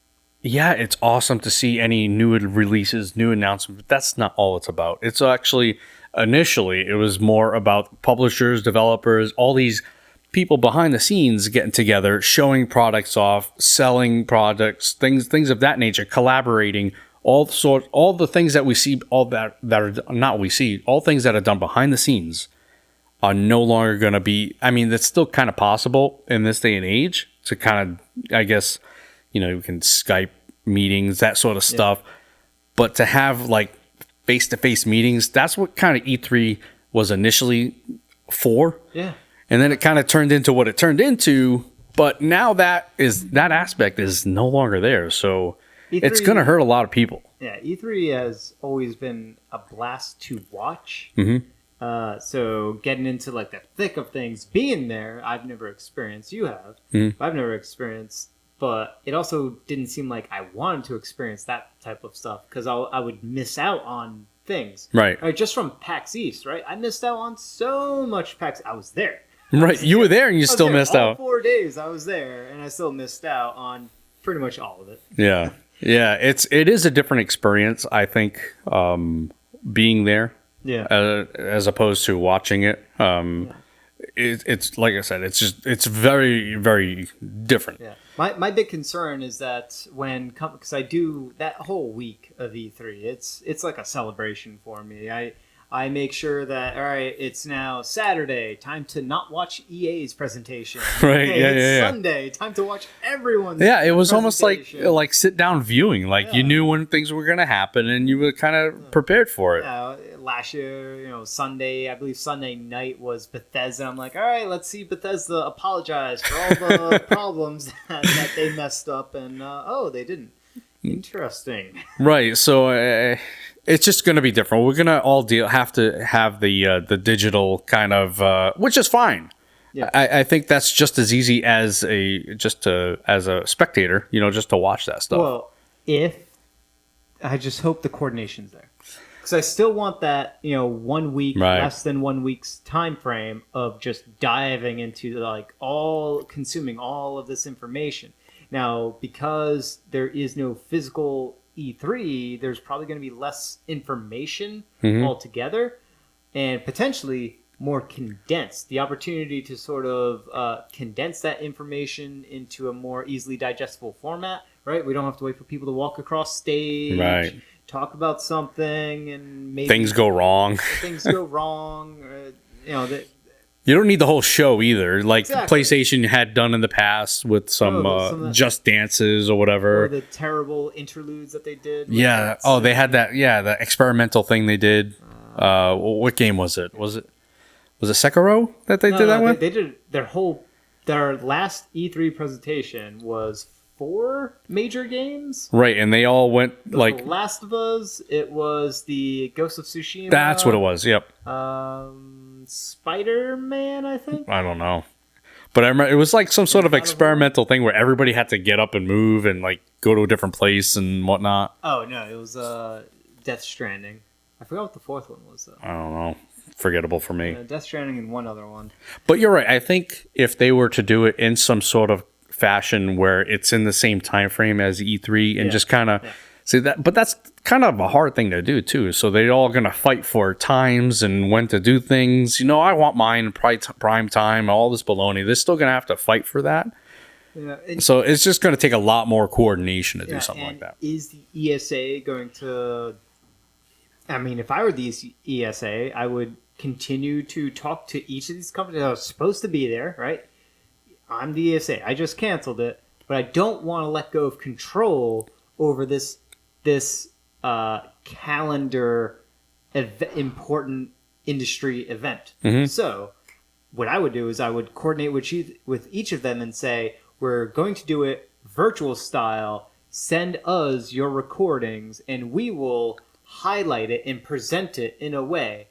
awesome to see any new releases, new announcements, but that's not all it's about. It's actually, initially, it was more about publishers, developers, all these people behind the scenes getting together, showing products off, selling products, things of that nature, collaborating, all the things that we see, all things that are done behind the scenes are no longer going to be. I mean, that's still kind of possible in this day and age to kind of, I guess, you can Skype meetings, that sort of stuff. But to have like face-to-face meetings, that's what kind of E3 was initially for. Yeah. And then it kind of turned into what it turned into. But now that aspect is no longer there. So E3, it's going to hurt a lot of people. Yeah, E3 has always been a blast to watch. Mm-hmm. So getting into like the thick of things, being there, I've never experienced. You have. Mm-hmm. I've never experienced. But it also didn't seem like I wanted to experience that type of stuff because I would miss out on things. Right. Just from PAX East, right? I missed out on so much PAX. I was there. Right. You were there and you still missed out. 4 days I was there and I still missed out on pretty much all of it. Yeah. Yeah. It is a different experience, I think, being there. Yeah. As opposed to watching it. It's like I said, it's very, very different. Yeah. My big concern is that because I do that whole week of E3, it's like a celebration for me. I make sure that, all right, it's now Saturday, time to not watch EA's presentation. Right, okay, yeah. Sunday, time to watch everyone's it was almost like sit-down viewing. Like, you knew when things were going to happen, and you were kind of prepared for it. Last year, Sunday, I believe Sunday night was Bethesda. I'm like, all right, let's see Bethesda apologize for all the problems that they messed up, and they didn't. Interesting. Right, so... It's just going to be different. We're going to all have to have the digital kind of, which is fine. Yeah. I think that's just as easy as as a spectator, just to watch that stuff. Well, I just hope the coordination's there. Because I still want that, 1 week, Right. less than 1 week's time frame of just diving into consuming all of this information. Now, because there is no physical E3, there's probably going to be less information altogether, and potentially more condensed. The opportunity to sort of condense that information into a more easily digestible format, right? We don't have to wait for people to walk across stage, Right. talk about something, and maybe Things go wrong. You don't need the whole show either. Like Exactly. PlayStation had done in the past with some that- Just Dances or whatever. or the terrible interludes that they did. Yeah. Oh, they had that. Yeah, the experimental thing they did. What game was it? Was it Sekiro that they did that with? They did their last E3 presentation was 4 major games. Right, and they all went The like. Last of Us. It was the Ghost of Tsushima. That's what it was. Yep. Spider-Man, I think. I don't know, but I remember it was like some sort of experimental thing where everybody had to get up and move and like go to a different place and whatnot. Oh no, it was Death Stranding. I forgot what the 4th one was though. I don't know. Forgettable for me. Death Stranding and one other one. But you're right. I think if they were to do it in some sort of fashion where it's in the same time frame as E3 and just kind of see that, but that's kind of a hard thing to do too. So they're all going to fight for times and when to do things. I want mine prime time, all this baloney. They're still going to have to fight for that. Yeah, So it's just going to take a lot more coordination to do something like that. Is the ESA going to... I mean, if I were the ESA, I would continue to talk to each of these companies that are supposed to be there, right? I'm the ESA. I just canceled it, but I don't want to let go of control over this calendar important industry event. So what I would do is I would coordinate with each of them and say, we're going to do it virtual style. Send us your recordings, and we will highlight it and present it in a way,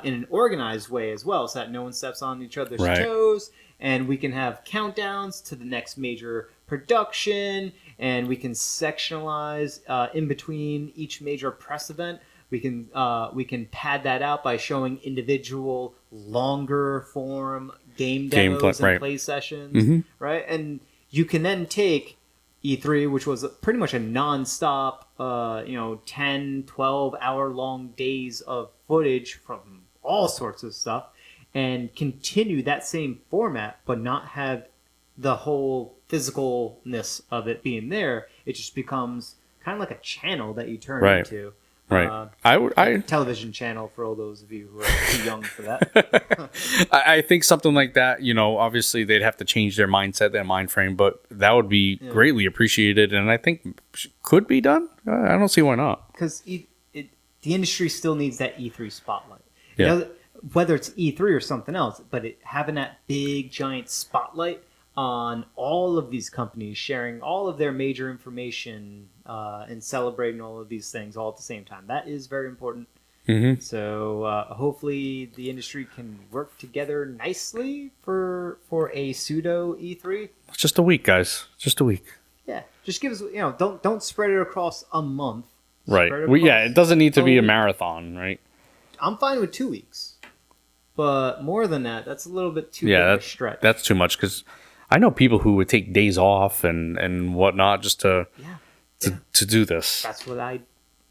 in an organized way as well, so that no one steps on each other's toes, and we can have countdowns to the next major production, and we can sectionalize in between each major press event. We can pad that out by showing individual longer form game demos and play sessions, right? And you can then take E3, which was pretty much a non-stop, 10, 12 hour long days of footage from all sorts of stuff, and continue that same format, but not have the whole physicalness of it being there. It just becomes kind of like a channel that you turn into. Right. Television channel for all those of you who are too young for that. I think something like that, obviously they'd have to change their mindset, their mind frame, but that would be greatly appreciated, and I think could be done. I don't see why not. Because the industry still needs that E3 spotlight. Yeah. Whether it's E3 or something else, but having that big, giant spotlight on all of these companies sharing all of their major information and celebrating all of these things all at the same time. That is very important. So hopefully the industry can work together nicely for a pseudo E3. Just a week, guys. Just a week. Yeah, just give us, don't spread it across a month. Right. It doesn't need to be a marathon, right? I'm fine with 2 weeks. But more than that, that's a little bit too big of a stretch. That's too much, because I know people who would take days off and whatnot just to do this. That's what I...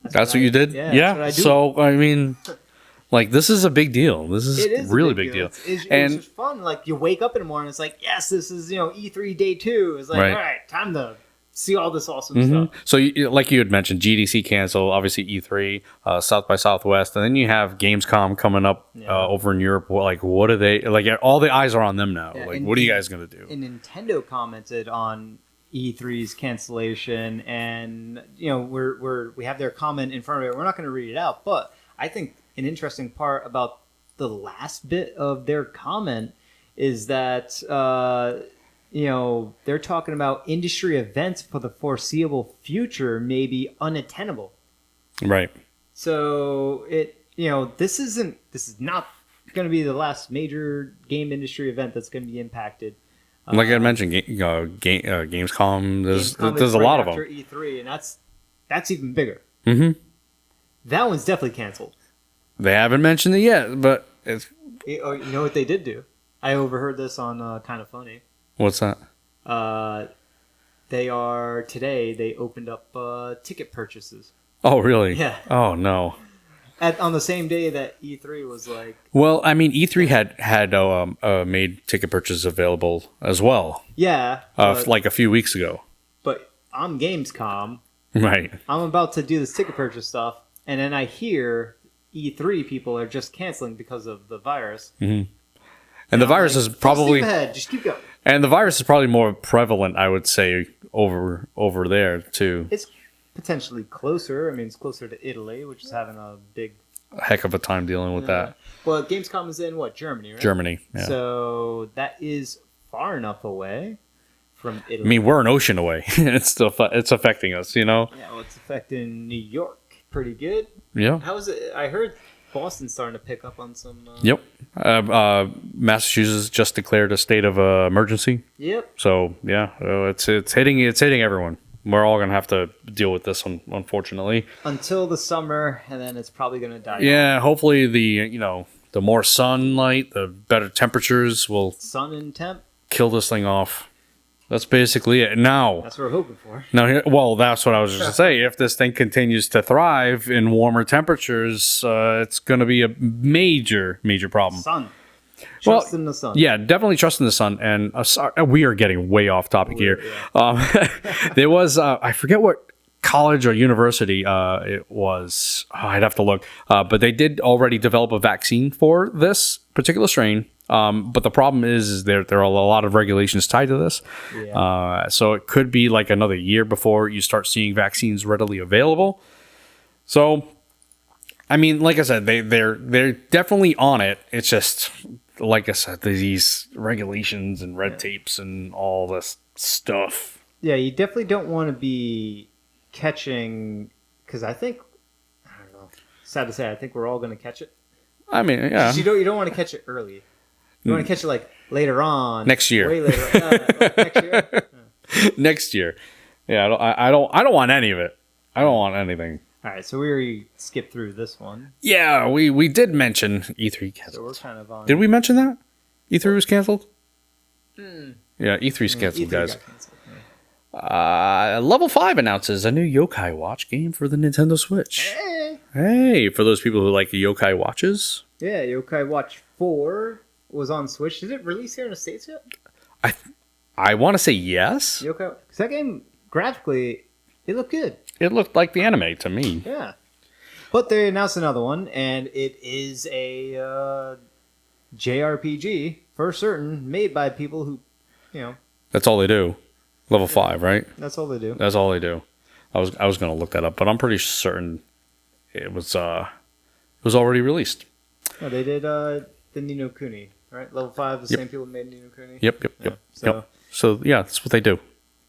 That's what you did? Yeah. That's what I do. So, I mean, like, this is a big deal. This is a really big deal. It's just fun. Like, you wake up in the morning, it's like, yes, this is, E3 day 2. It's like, all right, time to see all this awesome stuff. So, like you had mentioned, GDC canceled, obviously E3, South by Southwest, and then you have Gamescom coming up over in Europe. What are they... Like, all the eyes are on them now. Yeah, what are you guys going to do? And Nintendo commented on E3's cancellation, and we have their comment in front of it. We're not going to read it out, but I think an interesting part about the last bit of their comment is that they're talking about industry events for the foreseeable future may be unattainable. Right. So this is not going to be the last major game industry event that's going to be impacted. Like I mentioned, Gamescom. There's Gamescom a lot of after them. E3, and that's even bigger. Mm-hmm. That one's definitely canceled. They haven't mentioned it yet, but it's... You know what they did do? I overheard this on Kind of Funny. What's that? They opened up ticket purchases. Oh, really? Yeah. Oh, no. On the same day that E3 was like... Well, I mean, E3 had made ticket purchases available as well. Yeah. Like a few weeks ago. But on Gamescom, right? I'm about to do this ticket purchase stuff, and then I hear E3 people are just canceling because of the virus. Mm-hmm. And the virus is probably... ahead. Just keep going. And the virus is probably more prevalent, I would say, over there, too. It's potentially closer. I mean, it's closer to Italy, which is having a big... heck of a time dealing with that. Well, Gamescom is in, Germany, right? Germany, yeah. So that is far enough away from Italy. I mean, we're an ocean away. It's affecting us, you know? Yeah, well, it's affecting New York pretty good. Yeah. How is it? I heard Boston's starting to pick up on some... Yep. Massachusetts just declared a state of emergency. Yep. So, yeah, it's hitting everyone. We're all going to have to deal with this one, unfortunately. Until the summer, and then it's probably going to die. Yeah, hopefully the more sunlight, the better temperatures will... Sun and temp? Kill this thing off. That's basically it. Now... That's what we're hoping for. Now, well, that's what I was just going to say. If this thing continues to thrive in warmer temperatures, it's going to be a major, major problem. Sun. Trust in the sun. Yeah, definitely trust in the sun. And we are getting way off topic here. Yeah. There was, I forget what college or university it was. Oh, I'd have to look. But they did already develop a vaccine for this particular strain. But the problem is there are a lot of regulations tied to this. Yeah. So it could be like another year before you start seeing vaccines readily available. So, I mean, like I said, they're definitely on it. It's just... like I said, these regulations and red tapes and all this stuff. Yeah, you definitely don't want to be catching, because I don't know, sad to say, I think we're all going to catch it. I mean, yeah. You don't want to catch it early. You want to catch it like later on. Next year. Way later. Next year? Next year. Yeah, I don't want any of it. I don't want anything. All right, so we already skipped through this one. Yeah, we did mention E3 canceled. So we're kind of on... Did we mention that? E3 was canceled? Yeah, E3's canceled, E3 guys. got canceled, yeah. Level 5 announces a new Yokai Watch game for the Nintendo Switch. Hey, for those people who like Yokai Watches. Yeah, Yokai Watch 4 was on Switch. Did it release here in the States yet? I want to say yes. Yokai... Because that game, graphically, it looked good. It looked like the anime to me. Yeah. But they announced another one, and it is a JRPG, for certain, made by people who, That's all they do. Level 5, right? That's all they do. That's all they do. I was going to look that up, but I'm pretty certain it was already released. No, they did the Ni no Kuni, right? Level 5, the same people who made Ni no Kuni. Yep. So, yeah, that's what they do.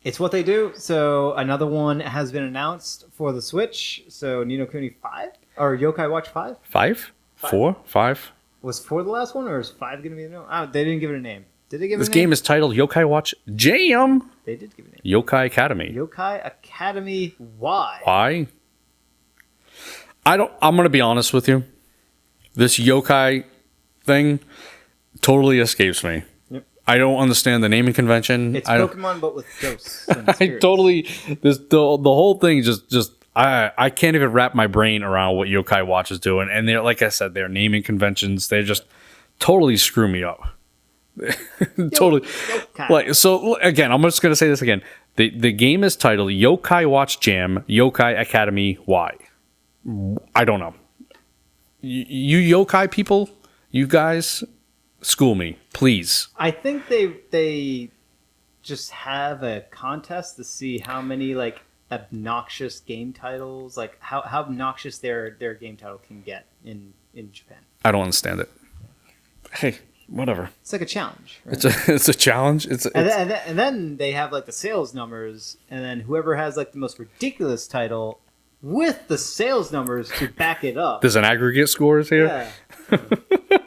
It's what they do. So another one has been announced for the Switch. So Ni no Kuni 5? Or Yokai Watch 5? 5? 4? 5? Was 4 the last one, or is 5 going to be the new? They didn't give it a name. Did they give it a name? This game is titled Yokai Watch Jam. They did give it a name. Yokai Academy. Yokai Academy Y. Why? I'm going to be honest with you. This yokai thing totally escapes me. Yep. I don't understand the naming convention. It's Pokemon, but with ghosts. And I spirits. totally the whole thing just I can't even wrap my brain around what Yokai Watch is doing. And they're, like I said, they're naming conventions. They just totally screw me up. Totally. Yokai. Like, so again, I'm just gonna say this again. The game is titled Yokai Watch Jam Yokai Academy Y. I don't know. You yokai people, you guys, school me, please. I think they just have a contest to see how many like obnoxious game titles, like how obnoxious their game title can get in Japan. I don't understand it. Hey, whatever. It's like a challenge. Right? It's a challenge. And then they have like the sales numbers, and then whoever has like the most ridiculous title with the sales numbers to back it up. There's an aggregate scores here. Yeah.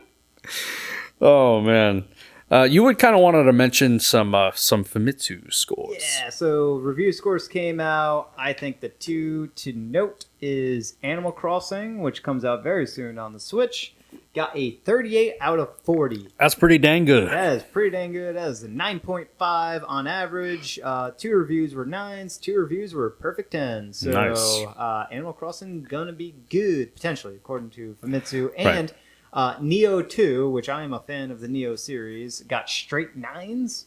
Oh man, you would kind of wanted to mention some Famitsu scores. Yeah, so review scores came out. I think the two to note is Animal Crossing, which comes out very soon on the Switch. Got a 38 out of 40. That's pretty dang good. That is pretty dang good. That is a 9.5 on average. 2 reviews were 9s. 2 reviews were perfect 10s. So Nice. Animal Crossing gonna be good, potentially, according to Famitsu. And Neo 2, which I am a fan of the Neo series, got straight 9s.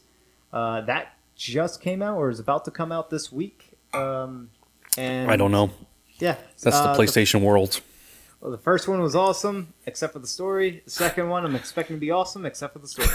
That just came out or is about to come out this week. And I don't know. Yeah. That's the PlayStation world. Well, the first one was awesome, except for the story. The second one, I'm expecting to be awesome, except for the story.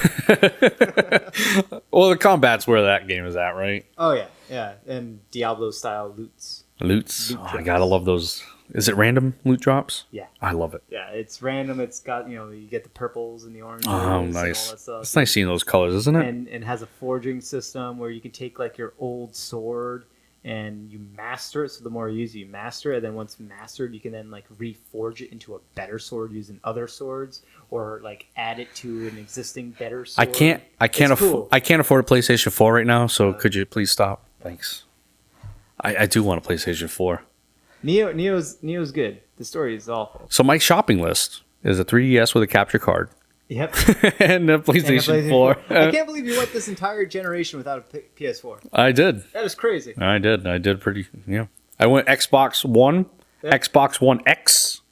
Well, the combat's where that game is at, right? Oh, yeah. Yeah. And Diablo-style loots. Loots. Loot Oh, I drops. gotta love those. Is it random loot drops? Yeah. I love it. Yeah, it's random. It's got, you get the purples and the oranges Oh, and all nice. that stuff. It's nice seeing those colors, isn't it? And has a forging system where you can take, like, your old sword and you master it. So the more you use it, you master it. And then once mastered, you can then, like, reforge it into a better sword using other swords or, like, add it to an existing better sword. I can't cool. I can't afford a PlayStation 4 right now, so could you please stop? Thanks. I do want a PlayStation 4. Neo's good. The story is awful. So my shopping list is a 3DS with a capture card Yep. and a PlayStation 4. I can't believe you went this entire generation without a PS4. I did. That is crazy. I did pretty, yeah. I went Xbox One, Yeah. Xbox One X,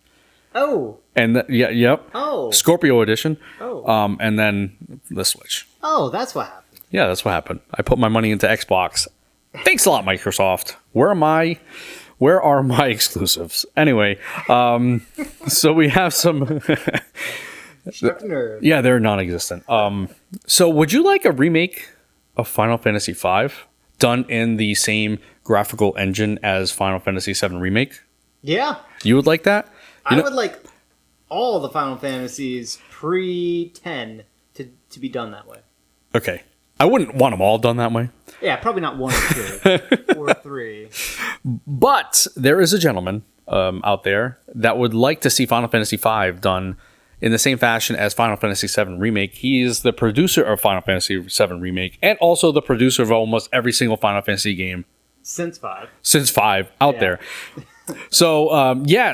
Oh. and yep. Oh. Scorpio edition. Oh. And then the Switch. Oh, that's what happened. Yeah, that's what happened. I put my money into Xbox. Thanks a lot, Microsoft. Where are my exclusives? Anyway, so we have some. Struck a nerve. Yeah, they're non-existent. So would you like a remake of Final Fantasy V done in the same graphical engine as Final Fantasy VII Remake? Yeah. You would like that? I would like all the Final Fantasies pre-10 to be done that way. Okay. I wouldn't want them all done that way. Yeah, probably not 1 or 2 or 3. But there is a gentleman out there that would like to see Final Fantasy V done in the same fashion as Final Fantasy VII Remake. He is the producer of Final Fantasy VII Remake and also the producer of almost every single Final Fantasy game Since 5. since 5 out there. So,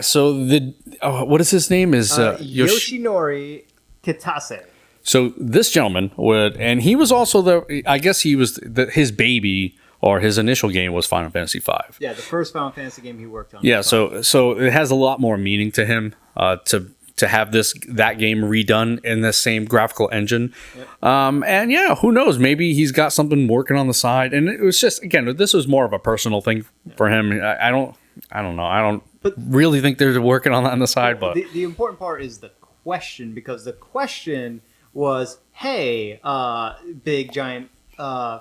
so the what is his name? Is Yoshinori Kitase. So this gentleman would, and he was also his baby or his initial game was Final Fantasy V. Yeah, the first Final Fantasy game he worked on. Yeah, so it has a lot more meaning to him to have that game redone in the same graphical engine. Yep. And yeah, who knows? Maybe he's got something working on the side. And it was just, again, this was more of a personal thing for him. I don't know. I don't really think they're working on that on the side. But the important part is the question, because the question was, hey, big giant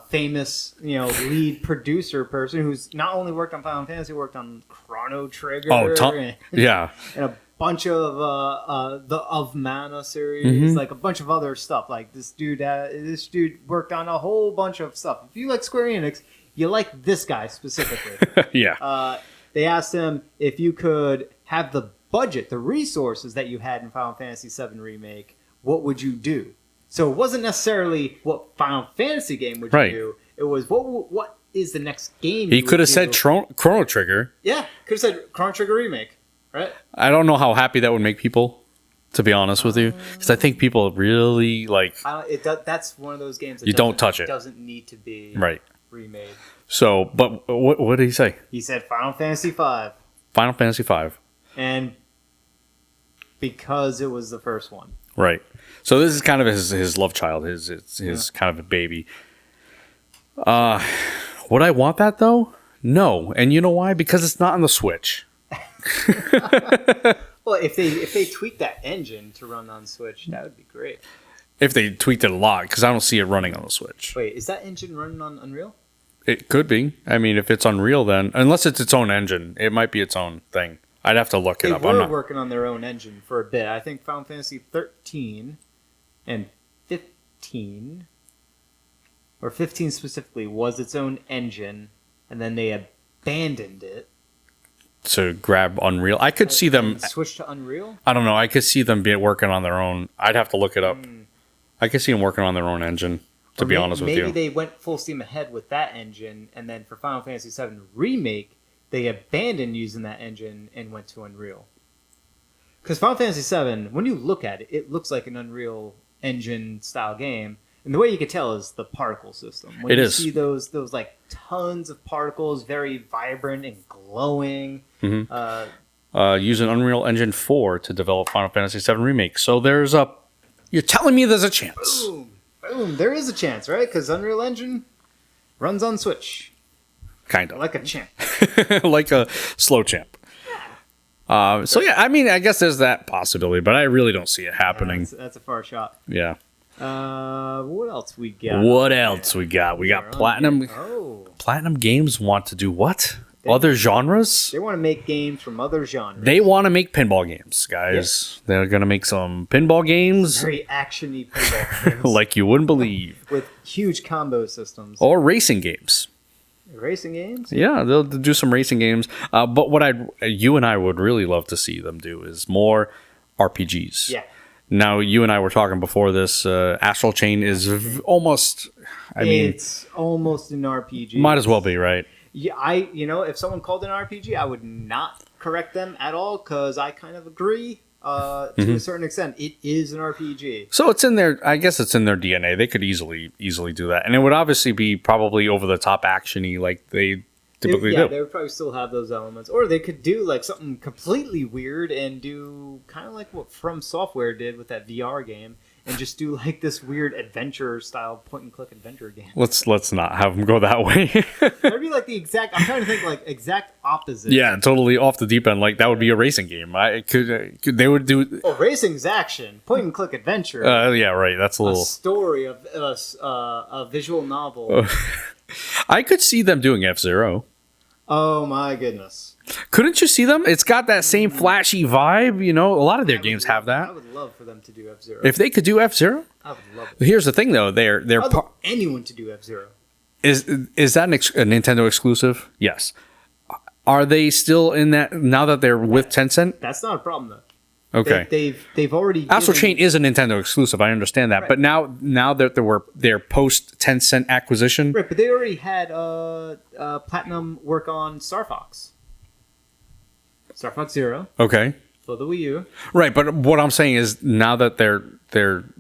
famous lead producer person who's not only worked on Final Fantasy, worked on Chrono Trigger yeah, and a bunch of the Of Mana series, like a bunch of other stuff. Like this dude worked on a whole bunch of stuff. If you like Square Enix, you like this guy specifically. yeah. They asked him if you could have the budget, the resources that you had in Final Fantasy VII Remake, what would you do? So it wasn't necessarily what Final Fantasy game would you do. It was what is the next game He could have said Chrono Trigger. Yeah, could have said Chrono Trigger Remake, right? I don't know how happy that would make people, to be honest with you. Because I think people really like... That's one of those games that you don't touch it. Doesn't need to be remade. So, but what did he say? He said Final Fantasy V. Final Fantasy V. And because it was the first one. Right. So this is kind of his love child, his kind of a baby. Would I want that though? No. And you know why? Because it's not on the Switch. Well, if they tweak that engine to run on Switch, that would be great. If they tweaked it a lot, because I don't see it running on the Switch. Wait, is that engine running on Unreal? It could be. I mean, if it's Unreal, then unless it's its own engine, it might be its own thing. I'd have to look it up. They were working on their own engine for a bit. I think Final Fantasy 13 and 15, or 15 specifically, was its own engine, and then they abandoned it. to grab Unreal. I could see them switch to Unreal. I don't know. I could see them working on their own. I'd have to look it up. I could see them working on their own engine. To be honest with you, maybe they went full steam ahead with that engine, and then for Final Fantasy VII Remake, they abandoned using that engine and went to Unreal. Because Final Fantasy VII, when you look at it, it looks like an Unreal Engine style game, and the way you can tell is the particle system. When you see those like tons of particles, very vibrant and glowing. Using Unreal Engine 4 to develop Final Fantasy VII Remake. So you're telling me there's a chance. Boom, there is a chance, right? Because Unreal Engine runs on Switch. Kind of. Like a champ. Like a slow champ. So yeah, I mean, I guess there's that possibility, but I really don't see it happening. That's a far shot. Yeah. What else we got? We got Platinum. Platinum Games want to do what? Other genres? They want to make games from other genres. They want to make pinball games, guys. Yep. They're going to make some pinball games. Very action-y pinball games. Like you wouldn't believe. With huge combo systems. Or racing games. Racing games? Yeah, they'll do some racing games. But what you and I would really love to see them do is more RPGs. Yeah. Now, you and I were talking before this. Astral Chain is almost... it's almost an RPG. Might as well be, right? Yeah, if someone called it an RPG, I would not correct them at all because I kind of agree to a certain extent. It is an RPG. So it's in their, I guess it's in their DNA. They could easily do that, and it would obviously be probably over the top actiony like they typically do. They would probably still have those elements, or they could do like something completely weird and do kind of like what From Software did with that VR game. And just do like this weird adventure style point and click adventure game. Let's not have them go that way. That'd be like the exact. I'm trying to think like exact opposite. Yeah, totally off the deep end. Like that would be a racing game. They would do. Oh, racing's action. Point and click adventure. Yeah, right. That's a little story of a visual novel. I could see them doing F-Zero. Oh my goodness. Couldn't you see them? It's got that same flashy vibe, A lot of their games have that. I would love for them to do F-Zero. If they could do F-Zero? I would love it. Here's the thing, though. Anyone to do F-Zero. Is that a Nintendo exclusive? Yes. Are they still in that now that they're with Tencent? That's not a problem, though. Okay. They've already Astral Chain is a Nintendo exclusive. I understand that, right. But now that there were their post Tencent acquisition, right? But they already had Platinum work on Star Fox Zero. Okay. For the Wii U. Right, but what I'm saying is now that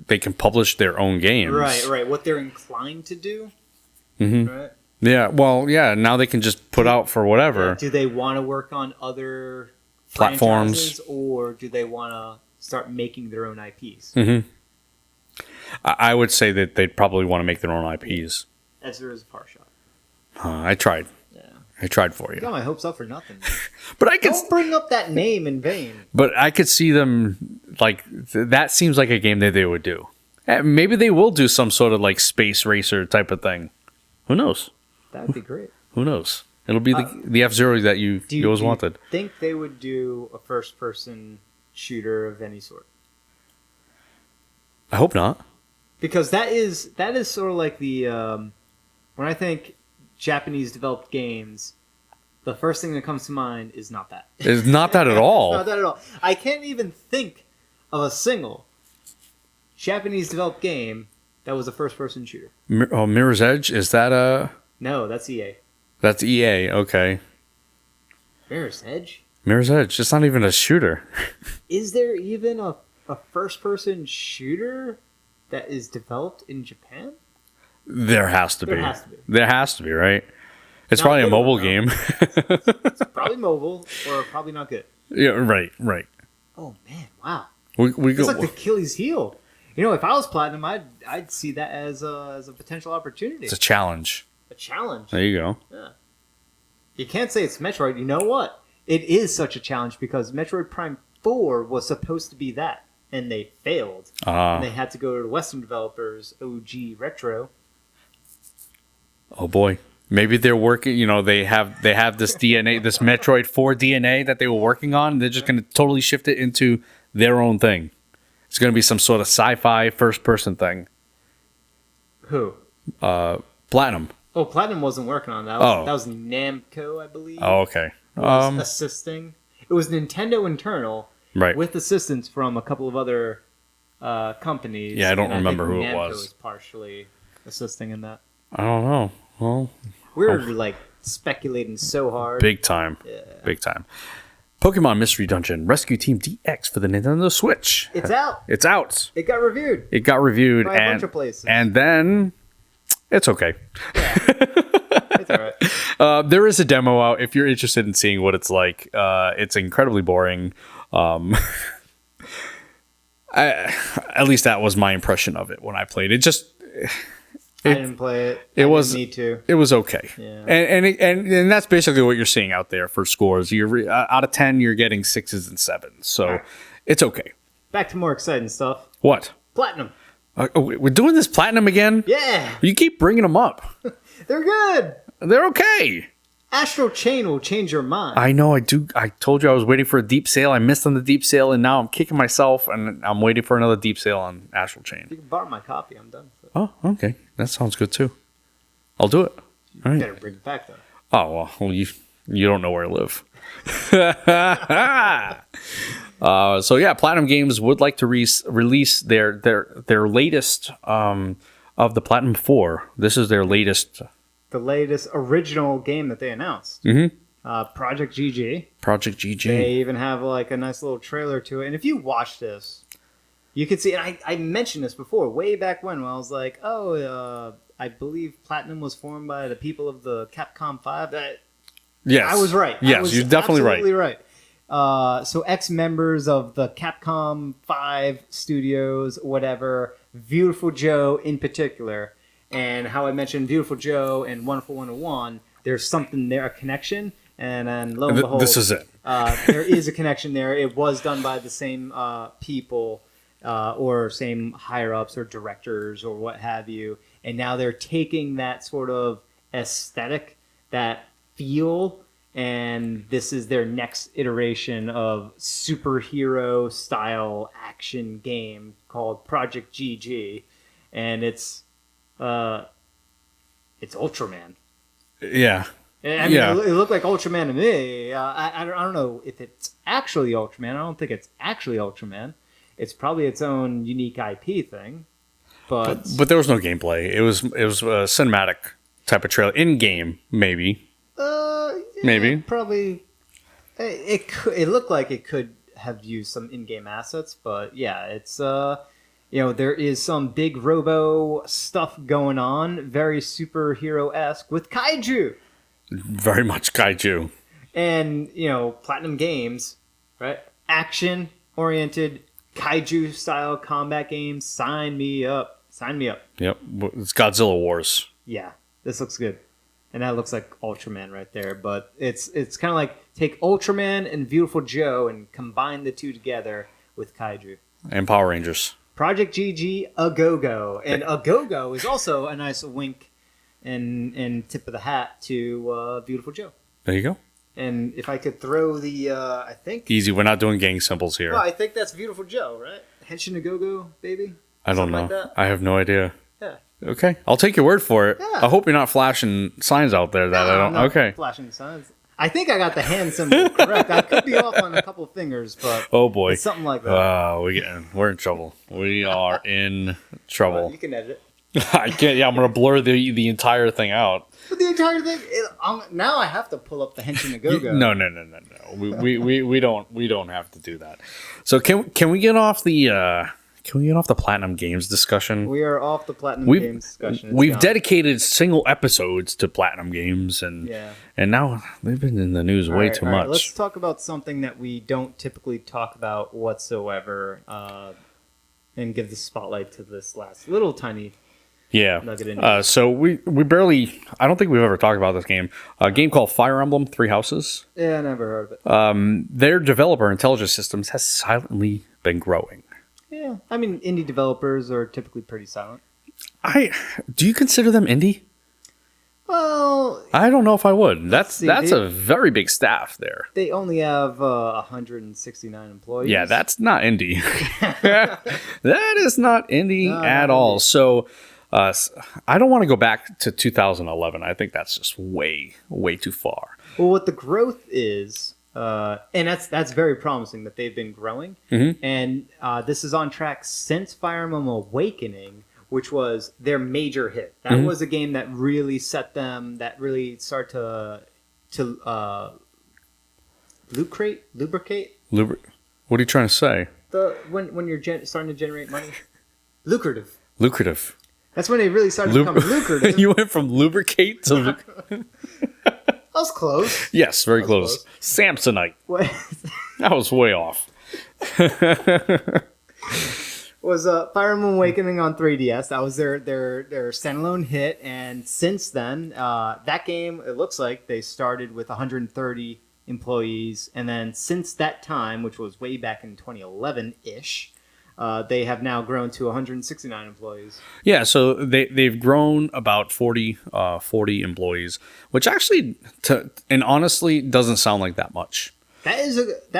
they can publish their own games. Right. What they're inclined to do. Mm-hmm. Right. Yeah. Well, yeah. Now they can just put out for whatever. Yeah, do they want to work on other platforms, or do they want to start making their own IPs? Mm-hmm. I would say that they'd probably want to make their own IPs. As there is a far shot. I tried. Yeah. I tried for you. Got my hopes up for nothing. But don't bring up that name in vain. But I could see them like that. Seems like a game that they would do. Maybe they will do some sort of like space racer type of thing. Who knows? That would be great. Who knows? It'll be the F-Zero that you always wanted. Do you think they would do a first-person shooter of any sort? I hope not. Because that is sort of like the when I think Japanese-developed games, the first thing that comes to mind is not that. It's not that at all. Not that at all. I can't even think of a single Japanese-developed game that was a first-person shooter. Mirror's Edge? Is that a... No, that's EA. That's EA, okay. Mirror's Edge? Mirror's Edge. It's not even a shooter. Is there even a first-person shooter that is developed in Japan? There has to be. There has to be, right? It's not probably a mobile game. It's probably mobile, or probably not good. Yeah, right. Oh, man, wow. It's like the Achilles heel. If I was Platinum, I'd see that as a potential opportunity. It's a challenge. A challenge. There you go. Yeah. You can't say it's Metroid. You know what? It is such a challenge because Metroid Prime 4 was supposed to be that, and they failed. And they had to go to the Western developers, OG Retro. Oh boy. Maybe they're working, they have this DNA, this Metroid 4 DNA that they were working on. They're just going to totally shift it into their own thing. It's going to be some sort of sci-fi first-person thing. Who? Platinum. Oh, Platinum wasn't working on that. That was Namco, I believe. Oh, okay. was assisting. It was Nintendo internal, Right. with assistance from a couple of other companies. Yeah, I don't and remember think who it Namco was. Partially assisting in that. I don't know. Well, We were like speculating so hard. big time. Yeah. Big time. Pokemon Mystery Dungeon Rescue Team DX for the Nintendo Switch. It's out. It's out. It got reviewed. It got reviewed By a bunch of places. And then it's okay. Yeah. It's all right. There is a demo out if you're interested in seeing what it's like. It's incredibly boring. At least that was my impression of it when I played it. I didn't play it. It I was didn't need to. It was okay. Yeah. And that's basically what you're seeing out there for scores. You're out of 10, you're getting 6s and 7s. So it's okay. Back to more exciting stuff. What? Platinum. We're doing this platinum again? Yeah. You keep bringing them up. They're good. They're okay. Astral Chain will change your mind. I know. I told you I was waiting for a deep sale. I missed on the deep sale, and now I'm kicking myself, and I'm waiting for another deep sale on Astral Chain. You can borrow my copy. I'm done. Oh, okay. That sounds good too. I'll do it. All right. You gotta bring it back though. Oh well, you don't know where I live. So yeah, Platinum Games would like to release their latest of the Platinum 4. This is their latest. The latest original game that they announced. Mm-hmm. Project GG. Project GG. They even have like a nice little trailer to it. And if you watch this, you can see, and I mentioned this before, way back when I was like, I believe Platinum was formed by the people of the Capcom 5. Yes. I was right. Yes, you're definitely right. So ex-members of the Capcom 5 studios, whatever, Beautiful Joe in particular, and how I mentioned Beautiful Joe and Wonderful 101, there's something there, a connection, and then lo and behold, this is it. There is a connection there. It was done by the same people or same higher-ups or directors or what have you, and now they're taking that sort of aesthetic, that feel, and this is their next iteration of superhero-style action game called Project GG, and it's Ultraman. Yeah. I mean, it looked like Ultraman to me. I don't know if it's actually Ultraman. I don't think it's actually Ultraman. It's probably its own unique IP thing. But there was no gameplay. It was a cinematic type of trailer in game, maybe. Maybe. Probably. It looked like it could have used some in-game assets, but yeah, it's there is some big robo stuff going on, very superhero-esque with kaiju. Very much kaiju. And, Platinum Games, right? Action-oriented, kaiju-style combat games. Sign me up. Sign me up. Yep. It's Godzilla Wars. Yeah, this looks good. And that looks like Ultraman right there. But it's kind of like take Ultraman and Beautiful Joe and combine the two together with kaiju. And Power Rangers. Project GG, a go-go. And a go-go is also a nice wink and tip of the hat to Beautiful Joe. There you go. And if I could throw the, I think... Easy, we're not doing gang symbols here. Well, I think that's Beautiful Joe, right? Henshin a go-go, baby? I don't know. Like I have no idea. Yeah. Okay, I'll take your word for it. Yeah. I hope you're not flashing signs out there that I don't... I'm not Okay. flashing signs. I think I got the hand symbol correct. I could be off on a couple fingers, but Oh, boy. it's something like that. We're in trouble. We are in trouble. You can edit it. I can't. Yeah, I'm gonna blur the entire thing out. But the entire thing. Now I have to pull up the Henshin a go-go. No. We don't have to do that. So can we get off the Platinum Games discussion? We are off the Platinum Games discussion. It's We've gone. dedicated single episodes to Platinum Games, and now they've been in the news way too much. Let's talk about something that we don't typically talk about whatsoever, and give the spotlight to this last little tiny. Yeah. Nugget in So we barely. I don't think we've ever talked about this game. A game called Fire Emblem Three Houses. Yeah, I never heard of it. Their developer, Intelligent Systems, has silently been growing. Yeah, I mean, indie developers are typically pretty silent. Do you consider them indie? Well, I don't know if I would. That's see, a very big staff there. they only have 169 employees. Yeah, that's not indie. That is not indie at all. So I don't want to go back to 2011. I think that's just way too far. Well, what the growth is, and that's very promising that they've been growing, and this is on track since Fire Emblem Awakening, which was their major hit. That was a game that really set them, that really start to lubricate. What are you trying to say? When you're starting to generate money, lucrative. Lucrative. That's when they really started to become lucrative. You went from lubricate to I was close. Yes, very close. Samsonite. What? That was way off. Was Fire Emblem Awakening on 3DS. That was their standalone hit, and since then, that game, it looks like they started with 130 employees, and then since that time, which was way back in 2011-ish, they have now grown to 169 employees. Yeah, so they've grown about 40 employees, which actually, and honestly, doesn't sound like that much. That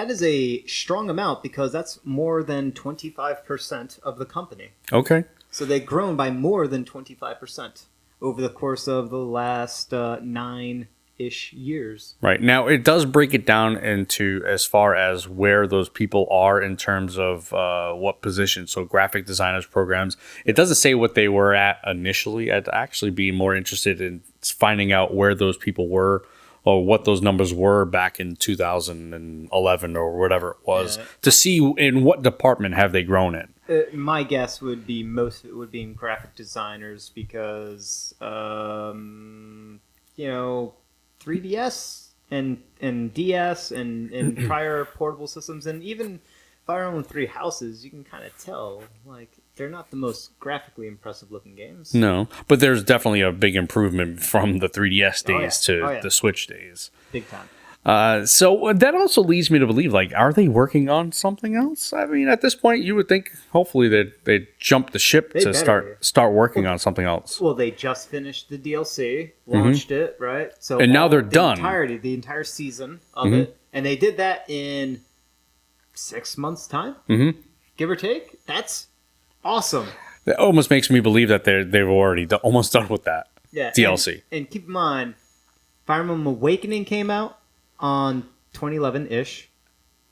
is a strong amount because that's more than 25% of the company. Okay. So they've grown by more than 25% over the course of the last 9-ish years. Right. Now, it does break it down into as far as where those people are in terms of what position. So graphic designers, programs. It doesn't say what they were at initially. I'd actually be more interested in finding out where those people were or what those numbers were back in 2011 or whatever it was, to see in what department have they grown in. My guess would be most of it would be in graphic designers because, 3DS and DS and prior portable systems, and even Fire Emblem Three Houses, you can kind of tell, like, they're not the most graphically impressive looking games. No, but there's definitely a big improvement from the 3DS days to the Switch days. Big time. So that also leads me to believe, like, are they working on something else? I mean, at this point, you would think hopefully they'd jump the ship to start working on something else. Well, they just finished the DLC, launched it, right? So and now they're done. The entire season of it, and they did that in 6 months' time, give or take. That's awesome. It almost makes me believe that they've already almost done with that DLC. And keep in mind, Fire Emblem Awakening came out on 2011-ish,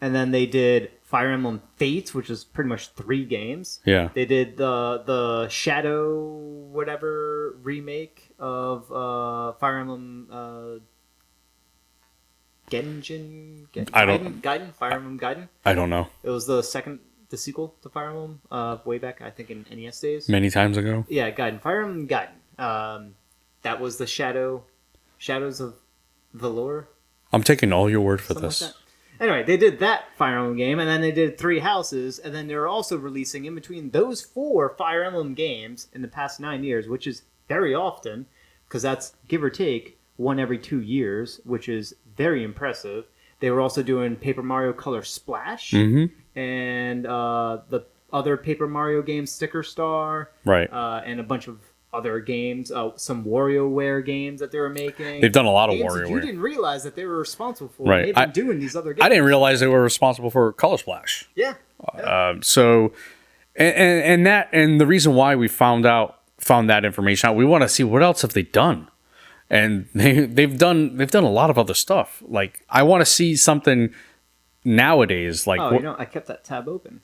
and then they did Fire Emblem Fates, which is pretty much 3 games. Yeah. They did the Shadow whatever remake of Fire Emblem Gaiden, Fire Emblem Gaiden. I don't know. It was the sequel to Fire Emblem, way back, I think, in NES days. Many times ago. Yeah, Gaiden. Fire Emblem Gaiden. That was the Shadows of Valor. I'm taking all your word for this. Like anyway, they did that Fire Emblem game, and then they did 3 Houses, and then they're also releasing in between those 4 Fire Emblem games in the past 9 years, which is very often, because that's, give or take, 1 every 2 years, which is very impressive. They were also doing Paper Mario Color Splash, and the other Paper Mario games, Sticker Star, right, and a bunch of other games, some WarioWare games that they were making. They've done a lot of games WarioWare. You didn't realize that they were responsible for. Right. They've been doing these other games. I didn't realize they were responsible for Color Splash. Yeah. So, and the reason why we found that information out, we want to see what else have they done, and they've done a lot of other stuff. Like, I want to see something nowadays. Like, I kept that tab open.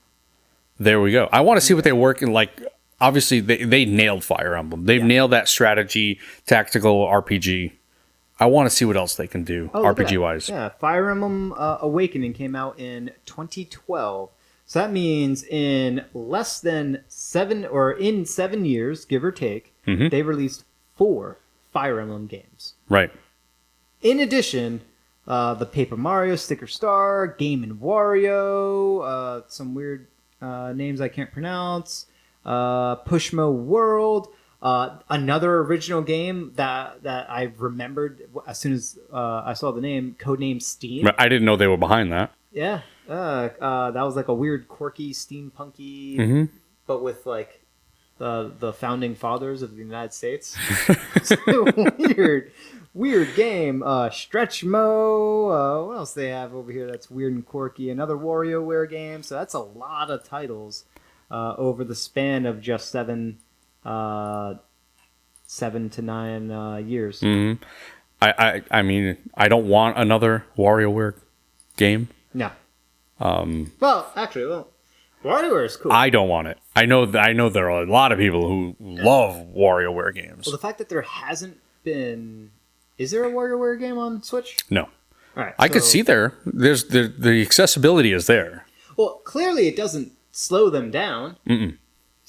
There we go. I want to see what they're working like. Obviously, they nailed Fire Emblem. They've nailed that strategy, tactical RPG. I want to see what else they can do, RPG-wise. Yeah, Fire Emblem Awakening came out in 2012. So that means in less than 7 years, give or take, they released 4 Fire Emblem games. Right. In addition, the Paper Mario, Sticker Star, Game & Wario, some weird names I can't pronounce, Pushmo World, another original game that I remembered as soon as I saw the name, Codename Steam. I didn't know they were behind that. Yeah, that was like a weird, quirky, steampunky, but with like the founding fathers of the United States. Weird game. Stretchmo. What else they have over here that's weird and quirky? Another WarioWare game. So that's a lot of titles over the span of just 7 7 to 9 years. Mm-hmm. I mean, I don't want another WarioWare game. No. Well, actually, WarioWare is cool. I don't want it. I know there are a lot of people who love WarioWare games. Well, the fact that there hasn't been... Is there a WarioWare game on Switch? No. All right. I could see there's the accessibility is there. Well, clearly it doesn't slow them down. Mm-mm.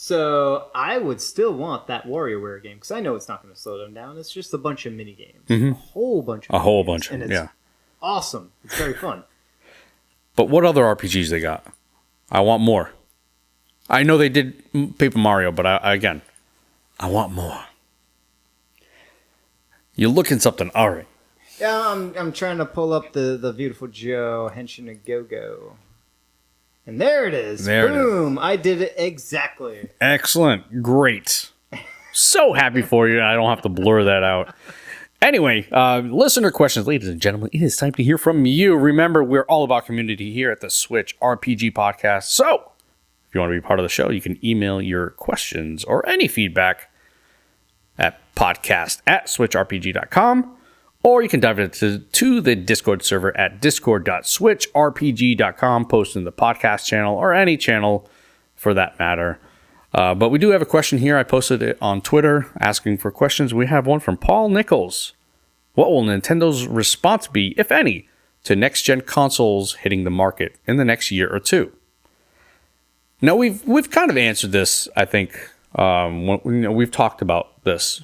So I would still want that WarioWare game because I know it's not going to slow them down. It's just a bunch of mini games, Mm-hmm. a whole bunch, And it's awesome. It's very fun. But what other RPGs they got? I want more. I know they did Paper Mario, but I want more. You're looking something. All right. Yeah, I'm trying to pull up the Beautiful Joe Henshin a Go-Go. And there it is. Boom! I did it exactly. Excellent. Great. So happy for you. I don't have to blur that out. Anyway, listener questions, ladies and gentlemen. It is time to hear from you. Remember, we're all about community here at the Switch RPG Podcast. So, if you want to be part of the show, you can email your questions or any feedback at podcast@switchrpg.com. Or you can dive into the Discord server at discord.switchrpg.com, post in the podcast channel or any channel for that matter. But we do have a question here. I posted it on Twitter asking for questions. We have one from Paul Nichols. What will Nintendo's response be, if any, to next-gen consoles hitting the market in the next year or two? Now, we've kind of answered this, I think. We've talked about this.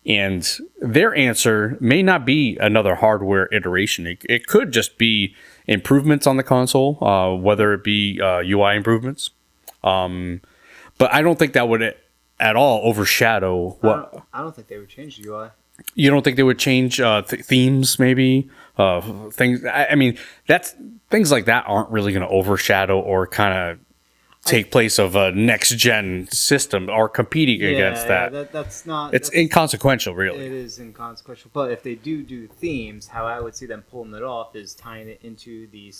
And their answer may not be another hardware iteration. It could just be improvements on the console, whether it be UI improvements. But I don't think that would at all overshadow what... I don't think they would change the UI. You don't think they would change themes, maybe? Things. I mean, things like that aren't really going to overshadow or kind of take place of a next-gen system or competing against that. That's not... It's inconsequential, really. It is inconsequential. But if they do themes, how I would see them pulling it off is tying it into the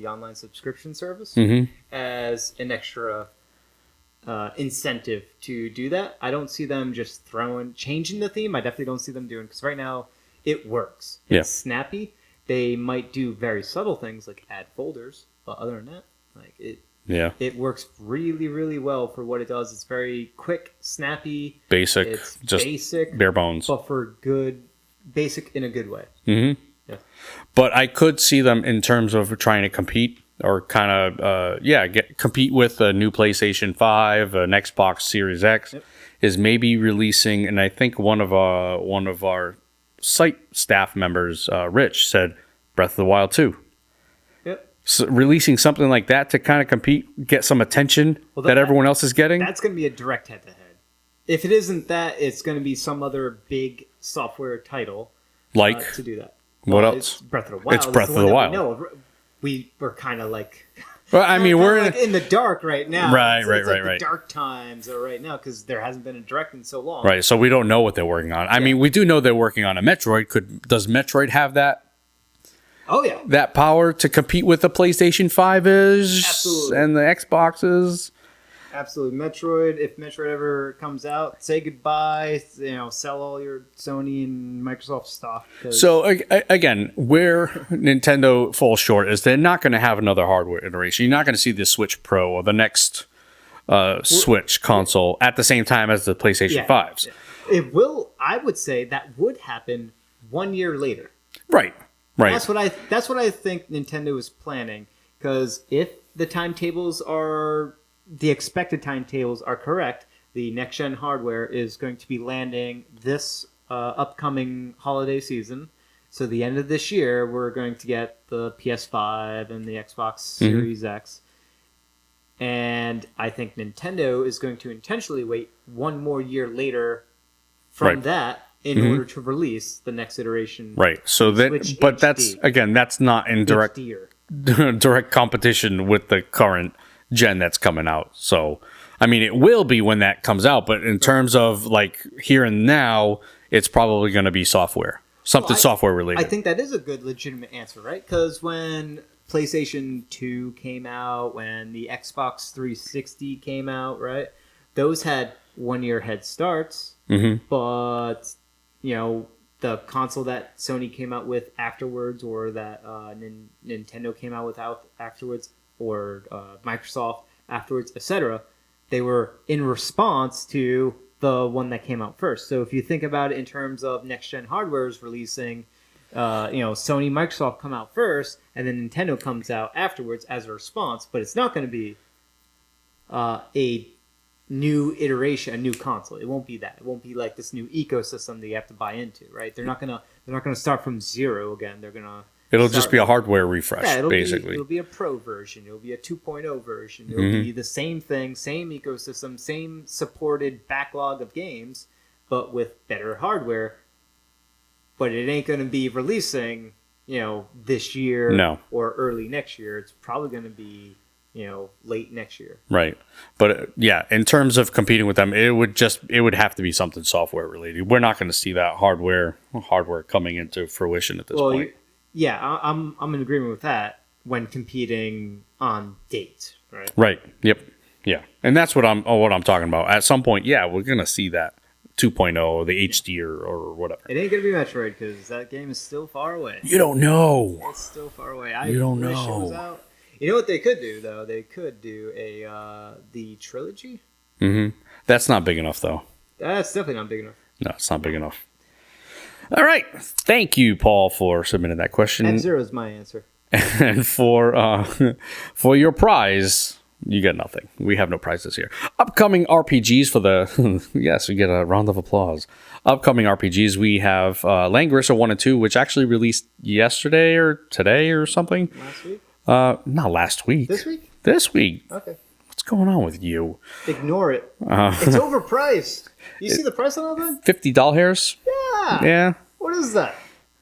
online subscription service, as an extra incentive to do that. I don't see them just changing the theme. I definitely don't see them doing, because right now it works. It's snappy. They might do very subtle things like add folders, but other than that, it works really, really well for what it does. It's very quick, snappy. Basic. It's just basic. Bare bones. But for basic in a good way. Mm-hmm. Yeah. But I could see them in terms of trying to compete or kind of, compete with a new PlayStation 5, an Xbox Series X, is maybe releasing, and I think one of our site staff members, Rich, said Breath of the Wild 2. So releasing something like that to kind of compete, get some attention that everyone else is getting. That's going to be a direct head-to-head. If it isn't that, it's going to be some other big software title to do that. What else? It's Breath of the Wild. It's Breath of the Wild. No, we're kind of like... Well, I mean, we're in the dark right now. Right. The dark times are right now because there hasn't been a direct in so long. Right, so we don't know what they're working on. I mean, we do know they're working on a Metroid. Does Metroid have that? Oh, yeah. That power to compete with the PlayStation 5-ish? Absolutely. And the Xboxes? Absolutely. Metroid, if Metroid ever comes out, say goodbye, sell all your Sony and Microsoft stock. So, again, where Nintendo falls short is they're not going to have another hardware iteration. You're not going to see the Switch Pro or the next Switch console at the same time as the PlayStation 5s. It will, I would say, that would happen 1 year later. Right. That's what I think Nintendo is planning, because if the expected timetables are correct, the next gen hardware is going to be landing this upcoming holiday season. So the end of this year, we're going to get the PS5 and the Xbox Series X. And I think Nintendo is going to intentionally wait 1 more year later from that in order to release the next iteration. Right. So that's not in direct competition with the current gen that's coming out. So, I mean, it will be when that comes out, but in terms of like here and now, it's probably going to be software. Software related. I think that is a good legitimate answer, right? Because when PlayStation 2 came out, when the Xbox 360 came out, right? Those had 1 year head starts, but the console that Sony came out with afterwards, or that Nintendo came out with afterwards, or Microsoft afterwards, etc., they were in response to the one that came out first. So if you think about it in terms of next-gen hardwares releasing, Sony, Microsoft come out first, and then Nintendo comes out afterwards as a response, but it's not going to be a new iteration, a new console. It won't be that. It won't be like this new ecosystem that you have to buy into, right? They're not gonna start from zero again. It'll just be a hardware refresh, basically. It'll be a pro version. It'll be a 2.0 version. It'll be the same thing, same ecosystem, same supported backlog of games, but with better hardware. But it ain't going to be releasing, this year or early next year. It's probably going to be, late next year. Right. But in terms of competing with them, it would have to be something software related. We're not going to see that hardware coming into fruition at this point. I'm in agreement with that when competing on date, right? Right. Yep. Yeah. And that's what I'm talking about. At some point, we're going to see that 2.0, the HD or whatever. It ain't going to be Metroid because that game is still far away. You don't know. It's still far away. You don't wish know. It was out. You know what they could do, though? They could do the trilogy. Mm-hmm. That's not big enough, though. That's definitely not big enough. No, it's not big enough. All right. Thank you, Paul, for submitting that question. F-Zero is my answer. And for your prize, you get nothing. We have no prizes here. Upcoming RPGs for the... yes, we get a round of applause. Upcoming RPGs, we have Langrisser 1 and 2, which actually released yesterday or today or something. Last week? Not last week. This week? This week. Okay. What's going on with you? Ignore it. It's overpriced. You see the price on that thing? $50 hairs? Yeah. Yeah. What is that?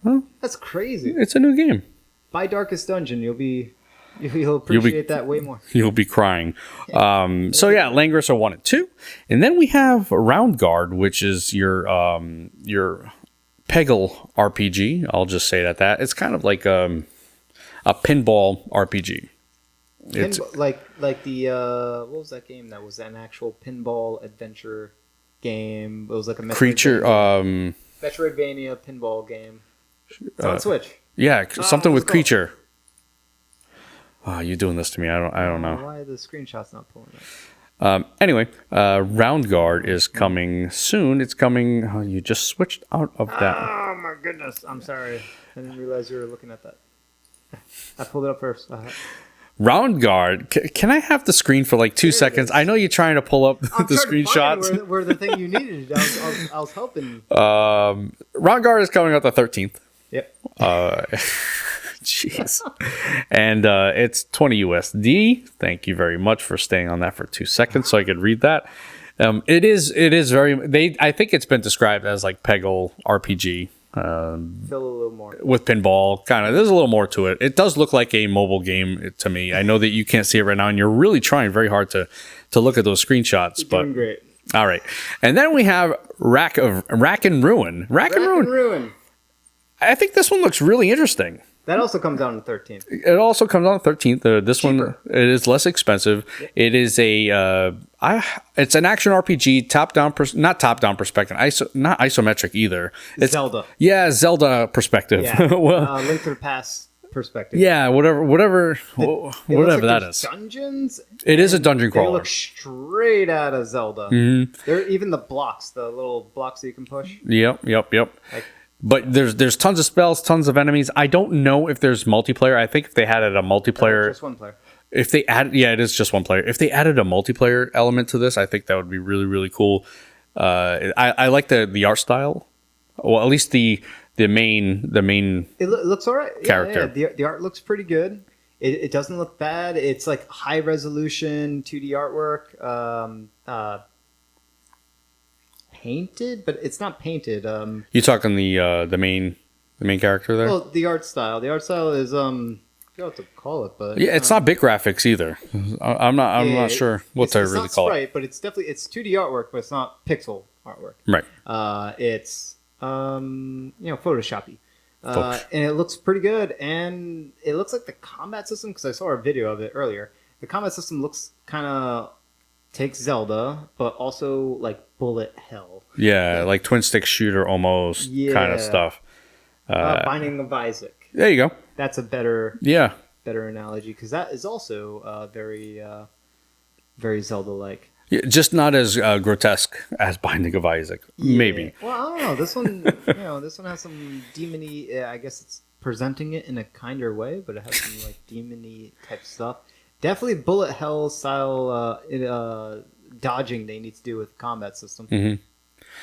Well, that's crazy. It's a new game. Buy Darkest Dungeon. You'll appreciate that way more. You'll be crying. Langrisser 1 and 2. And then we have Round Guard, which is your Peggle RPG. I'll just say it at that. It's kind of like a pinball RPG. It's like the what was that game that was an actual pinball adventure game? It was like a Metroidvania pinball game. It's on Switch. Yeah, something with Creature. Oh, you doing this to me? I don't know. Why are the screenshots not pulling up? Anyway, Round Guard is coming soon. It's coming. Oh, you just switched out of that. Oh my goodness! I'm sorry. I didn't realize you were looking at that. I pulled it up first. Round Guard. Can I have the screen for like 2 seconds? I know you're trying to pull up the screenshots. Where the thing you needed. I was helping. Round Guard is coming out the 13th. Yep. Jeez. And it's 20 USD. Thank you very much for staying on that for 2 seconds so I could read that. It is very. I think it's been described as like Peggle RPG. Feel a little more with pinball, kind of. There's a little more to it. It does look like a mobile game to me. I know that you can't see it right now, and you're really trying very hard to look at those screenshots. You're doing great. All right, and then we have Rack and Ruin. Rack and Ruin. I think this one looks really interesting. That also comes out on the 13th. It also comes out on the 13th. This Cheaper. One, it is less expensive. Yep. It is it's an action RPG, not top-down perspective, not isometric either. It's Zelda. Yeah, Zelda perspective. Yeah. Link to the Past perspective. Yeah, whatever that is. Dungeons? It is a dungeon crawler. They look straight out of Zelda. Mm-hmm. They're even the blocks, the little blocks that you can push. Yep. But there's tons of spells, tons of enemies. I don't know if there's multiplayer. I think if they had a multiplayer, just one player. If they add, it is just one player. If they added a multiplayer element to this, I think that would be really, really cool. I like the art style. Well, at least the main. It looks all right. Character. Yeah. The art looks pretty good. It doesn't look bad. It's like high resolution 2D artwork. Painted, but it's not painted. You talking the main character there? Well, the art style. The art style is I forgot what to call it, but yeah, it's not big graphics either. I'm not sure what to really call it. Right, but it's 2D artwork, but it's not pixel artwork. Right. It's Photoshoppy. And it looks pretty good, and it looks like the combat system, because I saw a video of it earlier. The combat system looks kind of takes Zelda, but also like bullet hell. Yeah, like twin stick shooter almost kind of stuff. Binding of Isaac. There you go. That's a better Yeah. analogy because that is also very Zelda-like. Yeah, just not as grotesque as Binding of Isaac. Maybe. Well, I don't know. This one, this one has some demony. I guess it's presenting it in a kinder way, but it has some like demony type stuff. Definitely bullet hell style dodging they need to do with the combat system. Mm-hmm.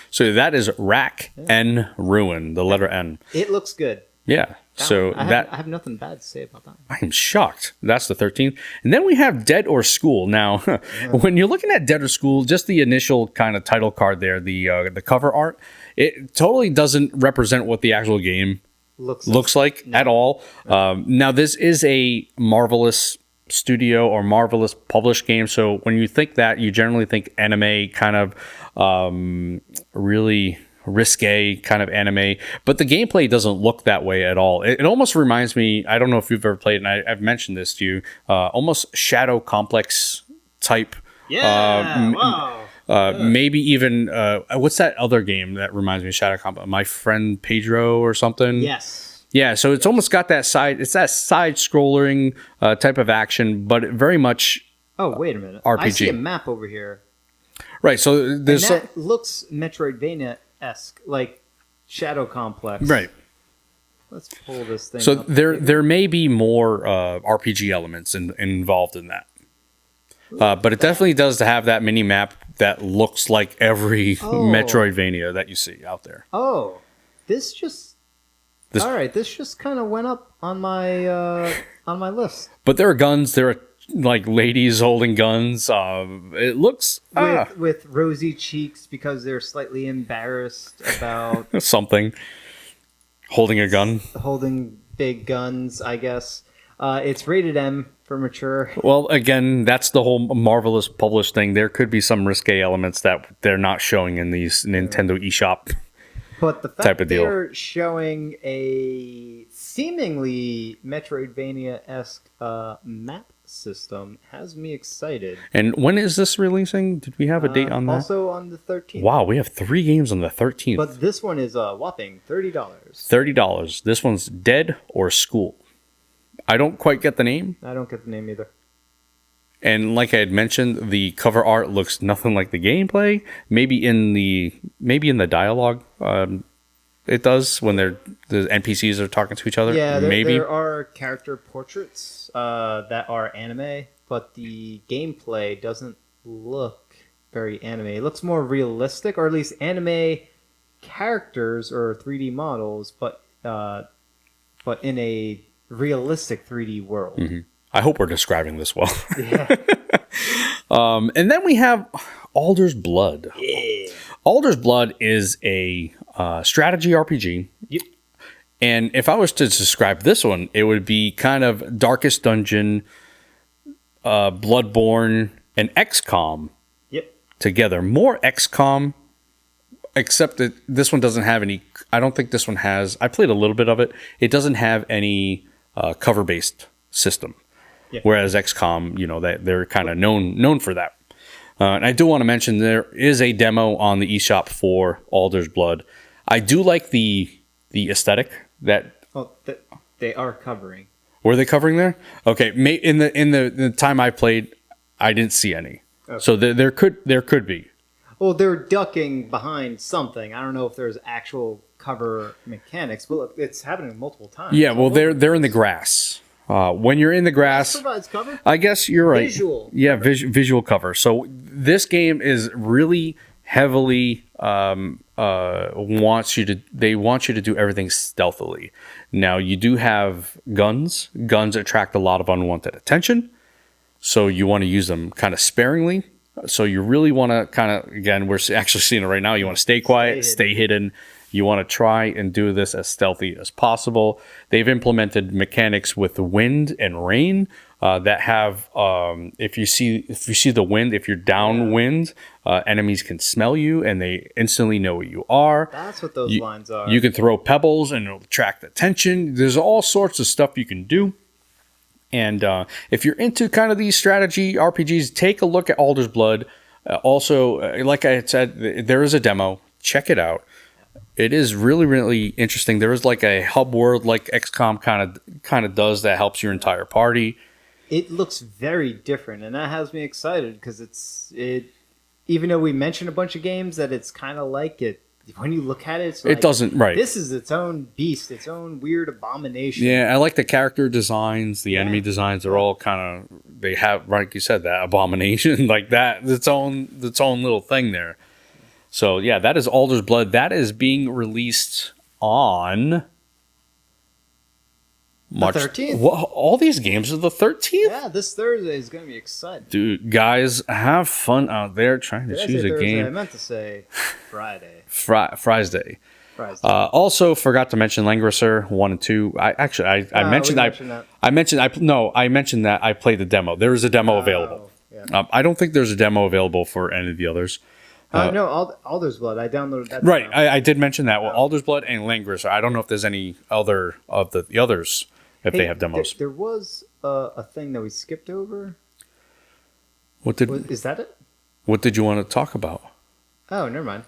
So that is Rack N Ruin, the letter N. It looks good. Yeah. I have nothing bad to say about that. I am shocked. That's the 13th. And then we have Dead or School. Now, when you're looking at Dead or School, just the initial kind of title card there, the cover art, it totally doesn't represent what the actual game looks like at all. Now, this is a Marvelous Studio or Marvelous published game. So when you think that, you generally think anime kind of really risque kind of anime, but the gameplay doesn't look that way at all. It almost reminds me, I don't know if you've ever played, and I've mentioned this to you, almost Shadow Complex type. Wow. Maybe even, what's that other game that reminds me of Shadow Complex? My Friend Pedro or something? Yes. Yeah, so it's almost got that side-scrolling type of action, but very much Oh, wait a minute. RPG. I see a map over here. Right, so there's... And that looks Metroidvania-esque, like Shadow Complex. Right. Let's pull this thing So up. there may be more RPG elements involved in that. But it definitely does have that mini map that looks like every Metroidvania that you see out there. Oh, this just kind of went up on my list. But there are guns. There are like ladies holding guns. It looks with rosy cheeks because they're slightly embarrassed about something. Holding a gun. Holding big guns, I guess. It's rated M for mature. Well, again, that's the whole Marvelous published thing. There could be some risque elements that they're not showing in these Nintendo eShop. But the fact type of deal. They're showing a seemingly Metroidvania-esque map system has me excited. And when is this releasing? Did we have a date on that? Also on the 13th. Wow, we have 3 games on the 13th. But this one is a whopping $30. $30. This one's Dead or School. I don't quite get the name. I don't get the name either. And like I had mentioned, the cover art looks nothing like the gameplay. Maybe in the dialogue, it does when the NPCs are talking to each other. Yeah, maybe there are character portraits that are anime, but the gameplay doesn't look very anime. It looks more realistic, or at least anime characters or 3D models, but in a realistic 3D world. Mm-hmm. I hope we're describing this well. Yeah. And then we have Alder's Blood. Yeah. Alder's Blood is a strategy RPG. Yep. And if I was to describe this one, it would be kind of Darkest Dungeon, Bloodborne, and XCOM together. More XCOM, except that this one doesn't have any... I don't think this one has... I played a little bit of it. It doesn't have any cover-based system. Yeah. Whereas XCOM, they're kind of known for that. And I do want to mention there is a demo on the eShop for Alder's Blood. I do like the aesthetic that. Oh, they are covering. Were they covering there? Okay, in the time I played, I didn't see any. Okay. So there could be. Well, they're ducking behind something. I don't know if there's actual cover mechanics, but look, it's happening multiple times. Yeah, well, they're in the grass. When you're in the grass, provides cover? I guess you're right. Visual. Yeah, visual cover. So this game is really heavily wants you to do everything stealthily. Now you do have guns. Guns attract a lot of unwanted attention, so you want to use them kind of sparingly. So you really want to kind of, again, we're actually seeing it right now. You want to stay quiet, stay hidden. You want to try and do this as stealthy as possible. They've implemented mechanics with wind and rain that have, if you see the wind, if you're downwind, enemies can smell you and they instantly know what you are. That's what those lines are. You can throw pebbles and it'll attract attention. There's all sorts of stuff you can do. And if you're into kind of these strategy RPGs, take a look at Alder's Blood. Also, like I had said, there is a demo. Check it out. It is really, really interesting. There is like a hub world like XCOM kind of does that helps your entire party. It looks very different, and that has me excited because even though we mentioned a bunch of games that it's kind of like it, when you look at it, it's like, it doesn't, right. This is its own beast, its own weird abomination. Yeah, I like the character designs, the enemy designs are all kind of, they have, like you said, that abomination, like that, its own little thing there. So yeah, that is Alder's Blood. That is being released on March 13th. Well, all these games are the 13th? Yeah, this Thursday is going to be exciting. Dude, guys, have fun out there trying to choose a game. I meant to say Friday. Friday. Also, forgot to mention Langrisser 1 and 2. I mentioned that I played the demo. There is a demo available. Yeah. I don't think there's a demo available for any of the others. No, Alder's Blood. I downloaded that. Right, I did mention that. Well, Alder's Blood and Langrisser. I don't know if there's any other of the others if they have demos. There was a thing that we skipped over. Is that it? What did you want to talk about? Oh, never mind.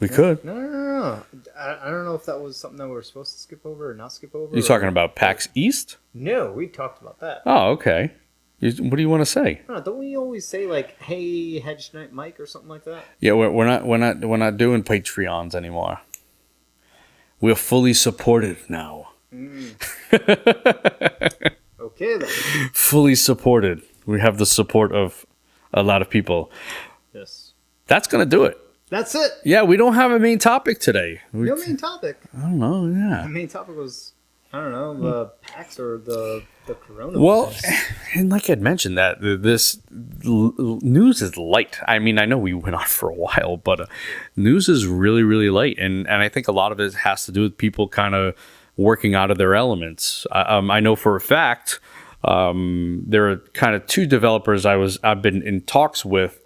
We could. No. I don't know if that was something that we were supposed to skip over or not skip over. You talking about PAX East? No, we talked about that. Oh, okay. What do you want to say? Don't we always say like, "Hey, Hedge Knight Mike" or something like that? Yeah, we're not doing Patreons anymore. We're fully supported now. Okay then. Fully supported. We have the support of a lot of people. Yes. That's gonna do it. That's it. Yeah, we don't have a main topic today. No main topic. I don't know. Yeah. The main topic was, I don't know, the PAX or the Corona. Well, and like I'd mentioned, that this news is light. I mean, I know we went on for a while, but news is really, really light, and I think a lot of it has to do with people kind of working out of their elements. I know for a fact there are kind of two developers I've been in talks with.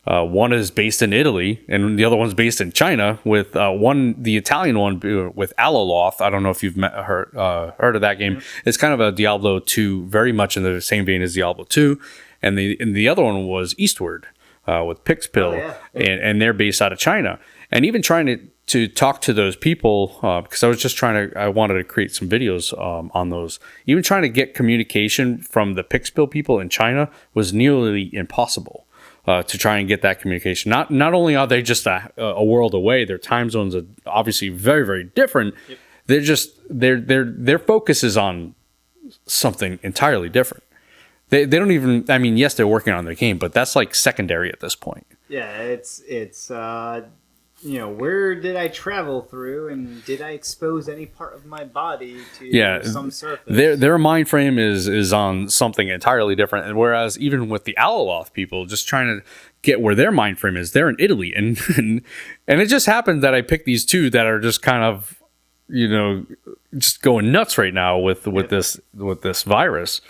One is based in Italy, and the other one's based in China. With the Italian one with Aloloth. I don't know if you've heard of that game. It's kind of a Diablo 2, very much in the same vein as Diablo 2. And the other one was Eastward with Pixpill, and they're based out of China. And even trying to talk to those people, because I wanted to create some videos on those. Even trying to get communication from the Pixpill people in China was nearly impossible. To try and get that communication. Not only are they just a world away, their time zones are obviously very, very different. Yep. They're just their focus is on something entirely different. They don't even. I mean, yes, they're working on their game, but that's like secondary at this point. Yeah, it's where did I travel through, and did I expose any part of my body to some surface? Their mind frame is on something entirely different, and whereas even with the Aloloth people, just trying to get where their mind frame is, they're in Italy, and it just happened that I picked these two that are just kind of just going nuts right now with this virus,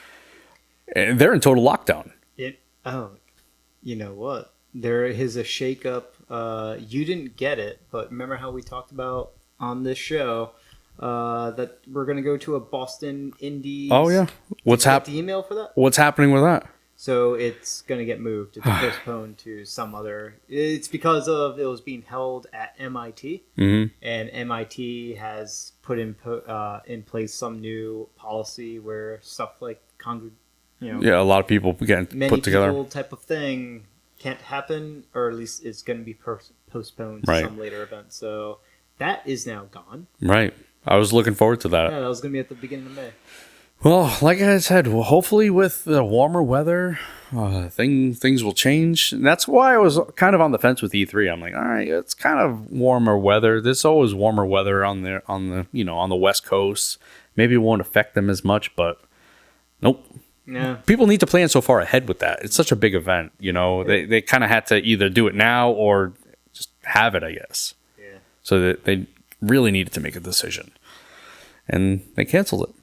and they're in total lockdown. You know what? There is a shakeup. You didn't get it, but remember how we talked about on this show that we're going to go to a Boston Indies? Oh yeah, what's happening? The email for that? What's happening with that? So it's going to get moved. It's postponed to some other. It's because of it was being held at MIT, and MIT has put in place some new policy where stuff like a lot of people getting put together type of thing can't happen, or at least it's going to be postponed to some later event. So that is now gone. Right. I was looking forward to that. Yeah, that was going to be at the beginning of May. Well, like I said, hopefully with the warmer weather, things will change. And that's why I was kind of on the fence with E3. I'm like, all right, it's kind of warmer weather. There's always warmer weather on the West Coast. Maybe it won't affect them as much, but nope. Yeah. People need to plan so far ahead with that. It's such a big event, They kind of had to either do it now or just have it, I guess. Yeah. So that they really needed to make a decision. And they canceled it.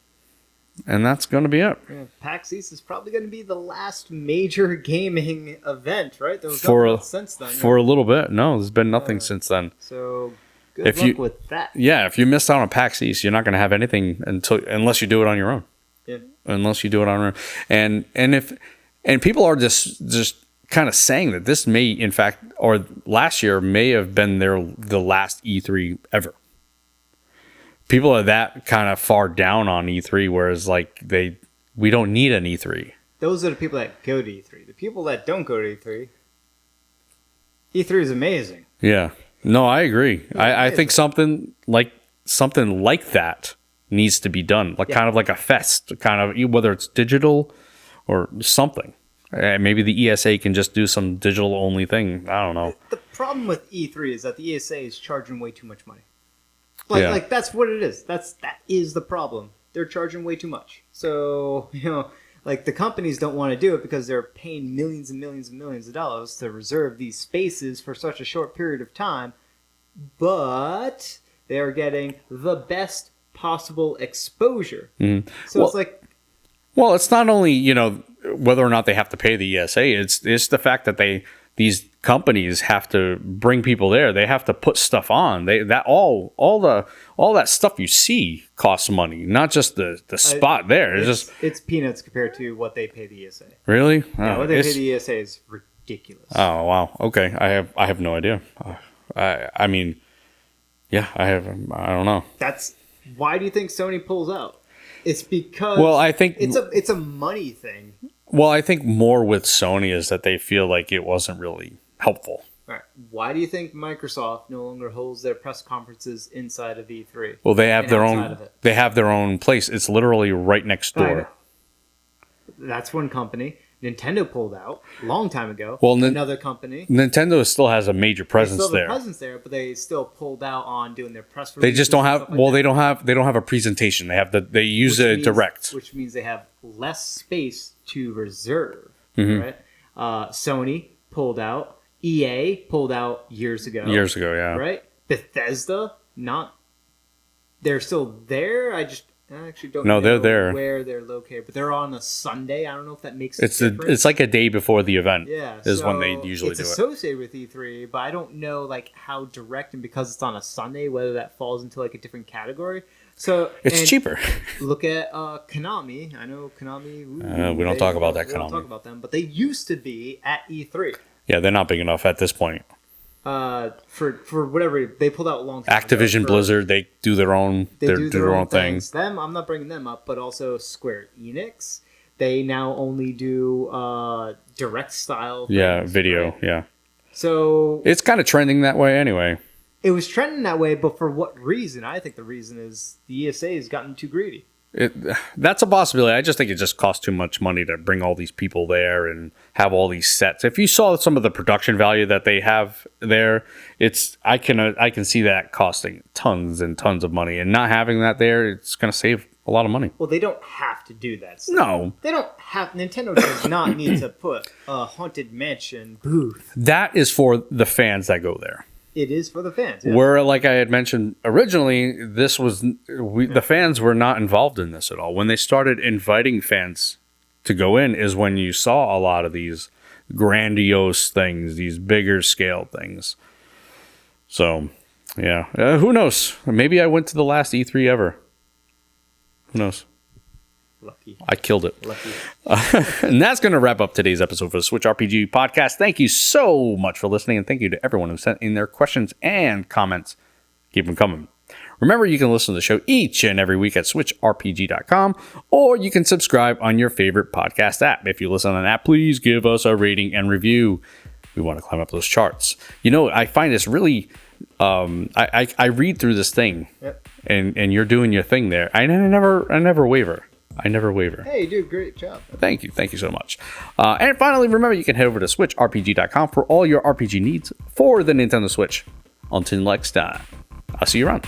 And that's going to be it. Yeah. PAX East is probably going to be the last major gaming event, right? There was nothing else since then. For a little bit. No, there's been nothing since then. So good luck with that. Yeah, if you missed out on PAX East, you're not going to have anything unless you do it on your own. Yeah. unless you do it on. And people are just kind of saying that this may, in fact, or last year may have been the last E3 ever. People are that kind of far down on E3, whereas like we don't need an E3. Those are the people that go to E3. The people that don't go to E3, E3 is amazing. Yeah. No, I agree. I think something like that needs to be done, like kind of like a fest, kind of whether it's digital or something. Maybe the ESA can just do some digital only thing. I don't know. The problem with E3 is that the ESA is charging way too much money. Like that's what it is. That is the problem. They're charging way too much. So, like the companies don't want to do it because they're paying millions and millions and millions of dollars to reserve these spaces for such a short period of time, but they are getting the best possible exposure. Mm-hmm. So it's like, well, it's not only, whether or not they have to pay the ESA, it's the fact that these companies have to bring people there. They have to put stuff on. All that stuff you see costs money, not just the spot there. It's peanuts compared to what they pay the ESA. Really? Yeah, what they pay the ESA is ridiculous. Oh wow. Okay, I have no idea. I mean, yeah, I don't know. Why do you think Sony pulls out? It's because I think it's a money thing. Well, I think more with Sony is that they feel like it wasn't really helpful. All right. Why do you think Microsoft no longer holds their press conferences inside of E3? Well, they have their own. They have their own place. It's literally right next door. That's one company. Nintendo pulled out a long time ago. Well, another company. Nintendo still has a major presence there. They still have a presence there, but they still pulled out on doing their press releases. They just don't have. Well, they don't have a presentation. They use a direct, which means they have less space to reserve. Mm-hmm. Right? Sony pulled out. EA pulled out years ago. Yeah. Right. Bethesda they're still there. I actually don't know they're there. Where they're located, but they're on a Sunday. I don't know if that makes it's like a day before the event. Yeah, is when they usually do it. It's associated with E3, but I don't know like how direct, and because it's on a Sunday, whether that falls into like a different category. So it's cheaper. Look at Konami. I know Konami. We don't talk about that. We don't talk about them, but they used to be at E3. Yeah, they're not big enough at this point. For whatever they pulled out a long time Activision ago. Blizzard, they do their own. They do their own thing. Them, I'm not bringing them up, but also Square Enix. They now only do direct style. Video. Right? Yeah. So it's kind of trending that way anyway. It was trending that way, but for what reason? I think the reason is the ESA has gotten too greedy. That's a possibility. I just think it just costs too much money to bring all these people there and have all these sets. If you saw some of the production value that they have there, I can see that costing tons and tons of money, and not having that there, it's going to save a lot of money. Well, they don't have to do that stuff. No, they don't have. Nintendo does not need to put a Haunted Mansion booth. That is for the fans that go there. It is for the fans. Yeah. Where, like I had mentioned originally, the fans were not involved in this at all. When they started inviting fans to go in is when you saw a lot of these grandiose things, these bigger scale things. So, yeah. Who knows? Maybe I went to the last E3 ever. Who knows? Lucky. I killed it. Lucky. And that's going to wrap up today's episode for the Switch RPG podcast. Thank you so much for listening, and thank you to everyone who sent in their questions and comments. Keep them coming. Remember, you can listen to the show each and every week at switchrpg.com, or you can subscribe on your favorite podcast app. If you listen on an app, please give us a rating and review. We want to climb up those charts. I find this really... I read through this thing, yep. and you're doing your thing there. I never waver. I never waver. Hey, you do a great job. Thank you so much. And finally, remember, you can head over to switchrpg.com for all your RPG needs for the Nintendo Switch. Until next time, I'll see you around.